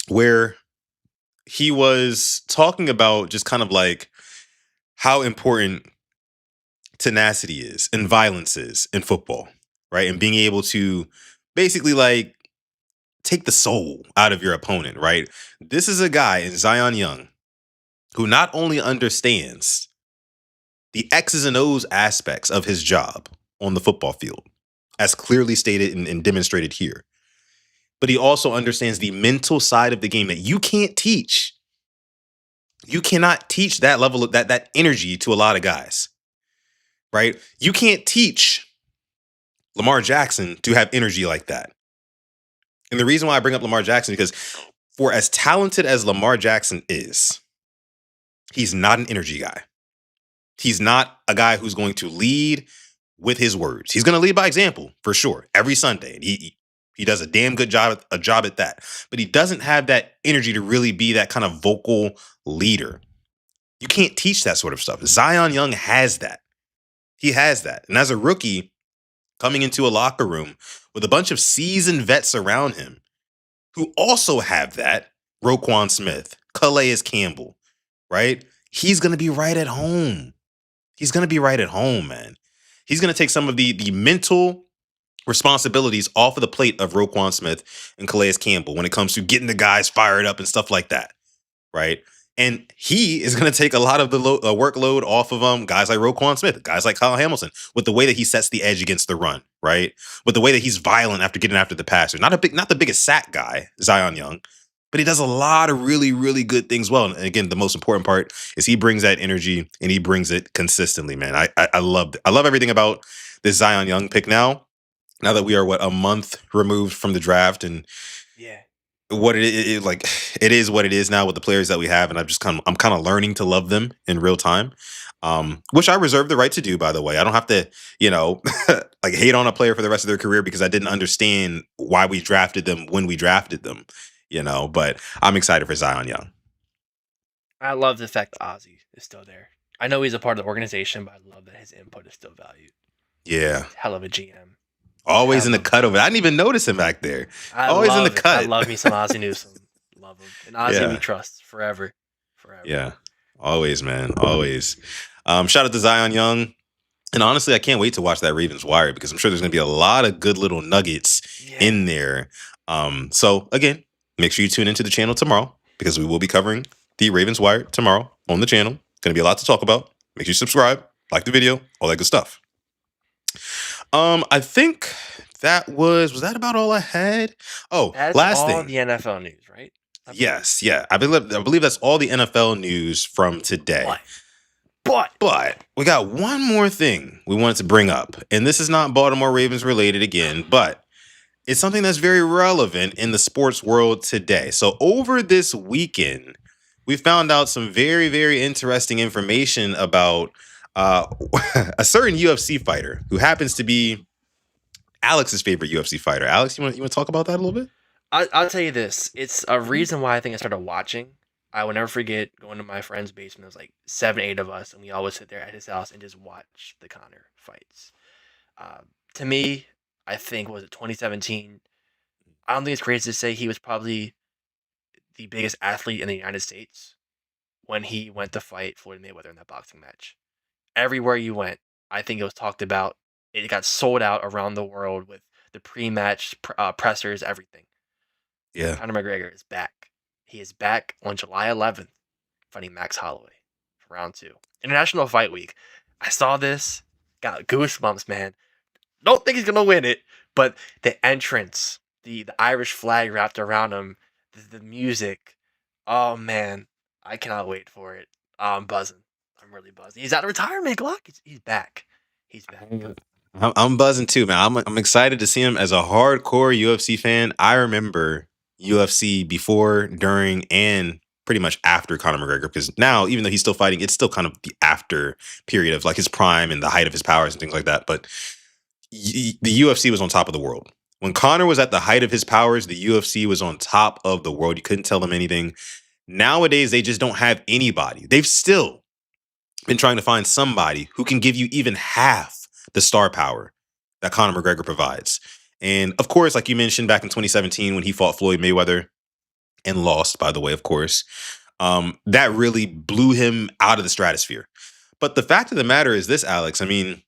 where he was talking about just kind of like how important tenacity is and violence is in football, right? And being able to basically like take the soul out of your opponent, right? This is a guy in Zion Young who not only understands the X's and O's aspects of his job on the football field, as clearly stated and demonstrated here, but he also understands the mental side of the game that you can't teach. You cannot teach that level of that energy to a lot of guys, right? You can't teach Lamar Jackson to have energy like that. And the reason why I bring up Lamar Jackson is because for as talented as Lamar Jackson is, he's not an energy guy. He's not a guy who's going to lead with his words. He's going to lead by example for sure every Sunday. He does a damn good job at that. But he doesn't have that energy to really be that kind of vocal leader. You can't teach that sort of stuff. Zion Young has that. He has that. And as a rookie coming into a locker room, with a bunch of seasoned vets around him who also have that. Roquan Smith, Calais Campbell, right? He's going to be right at home. He's going to be right at home, man. He's going to take some of the mental responsibilities off of the plate of Roquan Smith and Calais Campbell when it comes to getting the guys fired up and stuff like that, right? And he is going to take a lot of the workload off of guys like Roquan Smith, guys like Kyle Hamilton, with the way that he sets the edge against the run, right? With the way that he's violent after getting after the passer. Not the biggest sack guy, Zion Young, but he does a lot of really, really good things well. And again, the most important part is he brings that energy and he brings it consistently, man. I love everything about this Zion Young pick now. Now that we are a month removed from the draft, and what it is what it is now with the players that we have, and I'm kind of learning to love them in real time, which I reserve the right to do. By the way, I don't have to, like hate on a player for the rest of their career because I didn't understand why we drafted them when we drafted them, But I'm excited for Zion Young. I love the fact that Ozzy is still there. I know he's a part of the organization, but I love that his input is still valued. Yeah, hell of a GM. Always in the cut over. I didn't even notice him back there. Always in the cut. I love me some Ozzy Newsome. Love him. And Ozzy we trust forever. Yeah. Always, man. Always. Shout out to Zion Young. And honestly, I can't wait to watch that Ravens Wire because I'm sure there's going to be a lot of good little nuggets in there. So, again, make sure you tune into the channel tomorrow because we will be covering the Ravens Wire tomorrow on the channel. Going to be a lot to talk about. Make sure you subscribe, like the video, all that good stuff. I think that was that about all I had? Oh, that's last all thing. The NFL news, right? Yes, yeah. I believe that's all the NFL news from today. But we got one more thing we wanted to bring up. And this is not Baltimore Ravens related again, but it's something that's very relevant in the sports world today. So over this weekend, we found out some very, very interesting information about a certain UFC fighter who happens to be Alex's favorite UFC fighter. Alex, you want to talk about that a little bit? I'll tell you this. It's a reason why I think I started watching. I will never forget going to my friend's basement. There was like 7, 8 of us, and we always sit there at his house and just watch the Conor fights. To me, I think, was it 2017? I don't think it's crazy to say he was probably the biggest athlete in the United States when he went to fight Floyd Mayweather in that boxing match. Everywhere you went, I think it was talked about. It got sold out around the world with the pre-match pressers, everything. Yeah. Conor McGregor is back. He is back on July 11th fighting Max Holloway for round 2. International Fight Week. I saw this. Got goosebumps, man. Don't think he's going to win it, but the entrance, the Irish flag wrapped around him, the music. Oh, man. I cannot wait for it. I'm buzzing. I'm really buzzing. He's out of retirement, Glock. He's back. He's back. I'm buzzing too, man. I'm excited to see him as a hardcore UFC fan. I remember UFC before, during, and pretty much after Conor McGregor, because now, even though he's still fighting, it's still kind of the after period of like his prime and the height of his powers and things like that. But the UFC was on top of the world. When Conor was at the height of his powers, the UFC was on top of the world. You couldn't tell them anything. Nowadays, they just don't have anybody. They've still been trying to find somebody who can give you even half the star power that Conor McGregor provides. And of course, like you mentioned back in 2017 when he fought Floyd Mayweather and lost, by the way, of course, that really blew him out of the stratosphere. But the fact of the matter is this, Alex, I mean,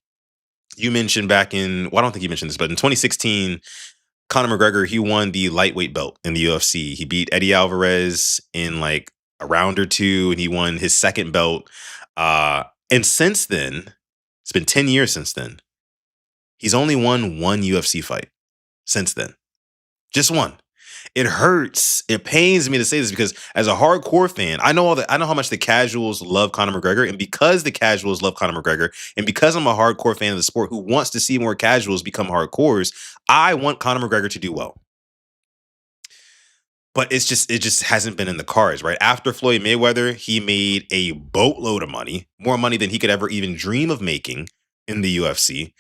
you mentioned back in, well, I don't think you mentioned this, but in 2016, Conor McGregor, he won the lightweight belt in the UFC. He beat Eddie Alvarez in like a round or two, and he won his second belt. And since then, it's been 10 years since then, he's only won one UFC fight since then. Just one. It hurts. It pains me to say this because as a hardcore fan, I know how much the casuals love Conor McGregor. And because the casuals love Conor McGregor, and because I'm a hardcore fan of the sport who wants to see more casuals become hardcores, I want Conor McGregor to do well. But it just hasn't been in the cards, right? After Floyd Mayweather, he made a boatload of money, more money than he could ever even dream of making in the UFC.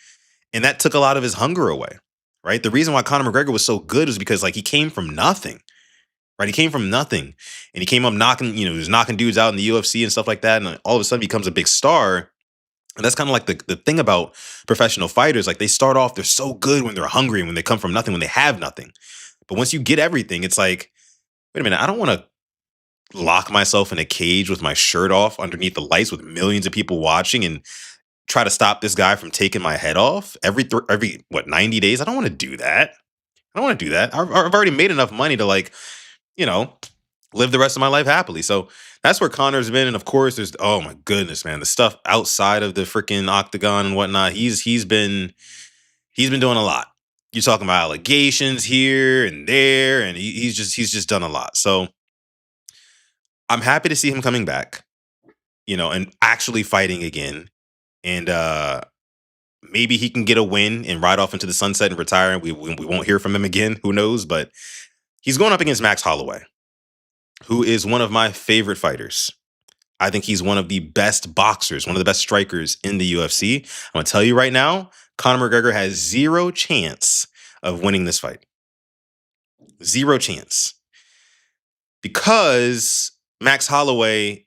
And that took a lot of his hunger away, right? The reason why Conor McGregor was so good is because like he came from nothing, right? He came from nothing and he came up knocking, he was knocking dudes out in the UFC and stuff like that. And all of a sudden becomes a big star. And that's kind of like the thing about professional fighters. Like, they start off, they're so good when they're hungry and when they come from nothing, when they have nothing. But once you get everything, it's like, wait a minute, I don't want to lock myself in a cage with my shirt off underneath the lights with millions of people watching and try to stop this guy from taking my head off every 90 days. I don't want to do that. I don't want to do that. I've already made enough money to, like, live the rest of my life happily. So that's where Conor's been. And of course, there's, oh my goodness, man, the stuff outside of the freaking octagon and whatnot. He's been doing a lot. You're talking about allegations here and there, and he's just done a lot. So I'm happy to see him coming back, and actually fighting again. And maybe he can get a win and ride off into the sunset and retire. And we won't hear from him again. Who knows? But he's going up against Max Holloway, who is one of my favorite fighters. I think he's one of the best boxers, one of the best strikers in the UFC. I'm going to tell you right now, Conor McGregor has zero chance of winning this fight. Zero chance. Because Max Holloway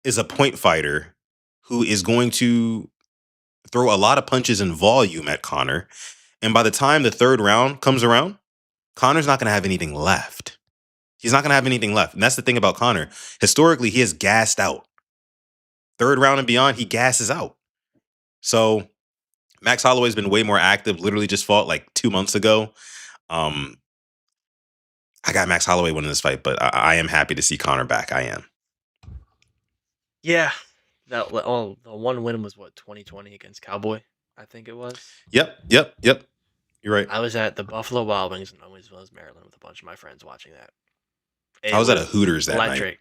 is a point fighter who is going to throw a lot of punches and volume at Conor. And by the time the third round comes around, Conor's not going to have anything left. He's not going to have anything left. And that's the thing about Conor. Historically, he has gassed out. Third round and beyond, he gasses out. So Max Holloway's been way more active. Literally just fought like 2 months ago. I got Max Holloway winning this fight, but I am happy to see Conor back. I am. Yeah. The one win was 2020 against Cowboy, I think it was. Yep. You're right. I was at the Buffalo Wild Wings in Owensville, Maryland, with a bunch of my friends watching that. I was at a Hooters that night.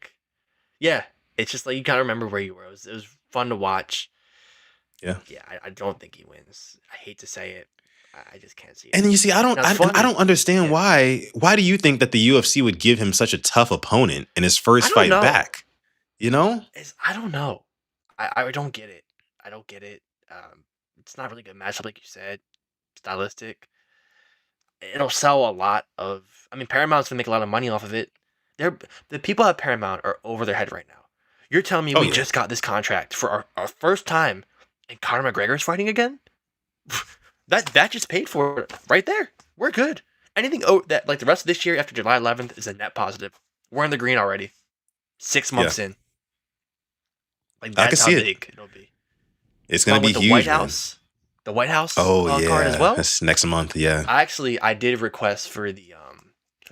Yeah, it's just like you kind of remember where you were. It was fun to watch. Yeah. I don't think he wins. I hate to say it. I just can't see it. And you see, I don't understand why. Why do you think that the UFC would give him such a tough opponent in his first fight back? I don't know. I don't get it. I don't get it. It's not really a good matchup, like you said. Stylistic. It'll sell a lot of. I mean, Paramount's gonna make a lot of money off of it. The people at Paramount are over their head right now. You're telling me we just got this contract for our first time, and Conor McGregor's fighting again? That just paid for it right there. We're good. Anything that like the rest of this year after July 11th is a net positive. We're in the green already. 6 months in. Like that's how big it'll be. It's gonna be huge. The White House. Card as well. That's next month. Yeah. I did request for the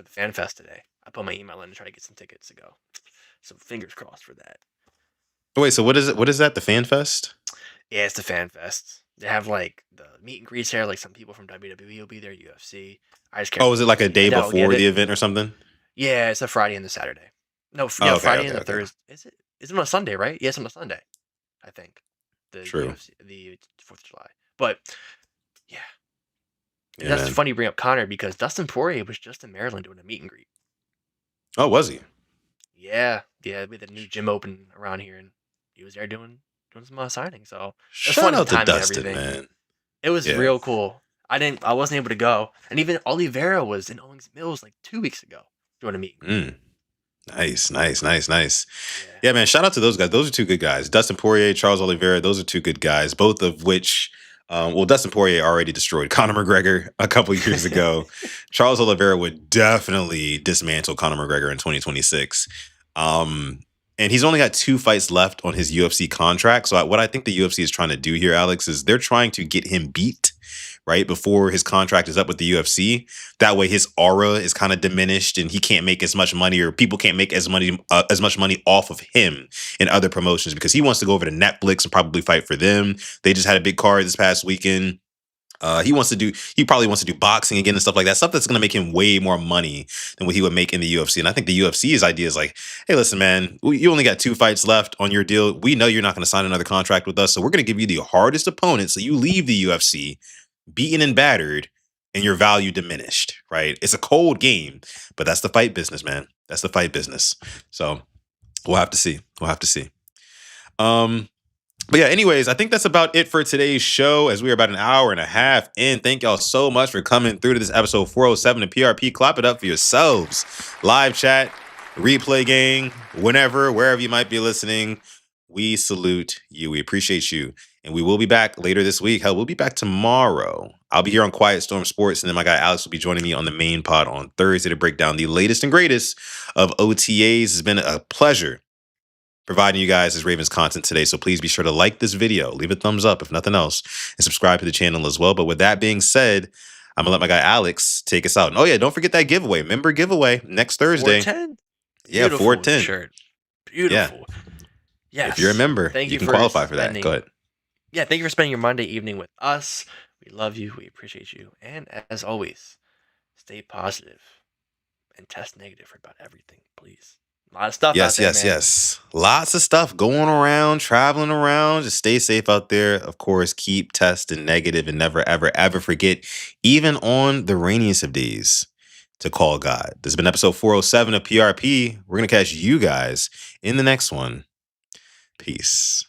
Fan Fest today. I put my email in to try to get some tickets to go. So fingers crossed for that. Oh, wait, so what is it? What is that? The Fan Fest? Yeah, it's the Fan Fest. They have like the meet and greets there. Like some people from WWE will be there. UFC. I just can't. Oh, is it like a day before the event or something? Yeah, it's a Friday and the Saturday. No, Friday and the Thursday. Is it? Is it on a Sunday? Right? Yes, on a Sunday. I think. True. UFC, the 4th of July. But yeah, that's funny you bring up Conor because Dustin Poirier was just in Maryland doing a meet and greet. Oh, was he? Yeah. We had the new gym open around here, and he was there doing some signings. So shout out to Dustin, man. It was real cool. I wasn't able to go, and even Oliveira was in Owings Mills like 2 weeks ago doing a meet and greet. Nice. Yeah, man. Shout out to those guys. Those are two good guys. Dustin Poirier, Charles Oliveira. Those are two good guys. Both of which, Dustin Poirier already destroyed Conor McGregor a couple years ago. Charles Oliveira would definitely dismantle Conor McGregor in 2026. And he's only got 2 fights left on his UFC contract. So what I think the UFC is trying to do here, Alex, is they're trying to get him beat right before his contract is up with the UFC. That way his aura is kind of diminished and he can't make as much money, or people can't make as much money off of him in other promotions, because he wants to go over to Netflix and probably fight for them. They just had a big card this past weekend. He probably wants to do boxing again and stuff like that. Stuff that's going to make him way more money than what he would make in the UFC. And I think the UFC's idea is like, hey, listen, man, you only got 2 fights left on your deal. We know you're not going to sign another contract with us. So we're going to give you the hardest opponent. So you leave the UFC beaten and battered and your value diminished, right? It's a cold game, but that's the fight business, man. That's the fight business. So we'll have to see. But yeah, anyways, I think that's about it for today's show, as we are about an hour and a half in. Thank y'all so much for coming through to this episode 407 of PRP. Clap it up for yourselves. Live chat, replay gang, wherever you might be listening. We salute you. We appreciate you. And we will be back later this week. Hell, we'll be back tomorrow. I'll be here on Quiet Storm Sports, and then my guy Alex will be joining me on the main pod on Thursday to break down the latest and greatest of OTAs. It's been a pleasure providing you guys this Ravens content today. So please be sure to like this video, leave a thumbs up if nothing else, and subscribe to the channel as well. But with that being said, I'm going to let my guy Alex take us out. And oh, yeah, don't forget that giveaway. Member giveaway next Thursday. 410? Yeah, 410. Shirt. Beautiful. Yeah. Yes. If you're a member, you can qualify for that. Go ahead. Yeah, thank you for spending your Monday evening with us. We love you. We appreciate you. And as always, stay positive and test negative for about everything, please. A lot of stuff out there, man. Yes. Lots of stuff going around, traveling around. Just stay safe out there. Of course, keep testing negative and never, ever, ever forget, even on the rainiest of days, to call God. This has been episode 407 of PRP. We're going to catch you guys in the next one. Peace.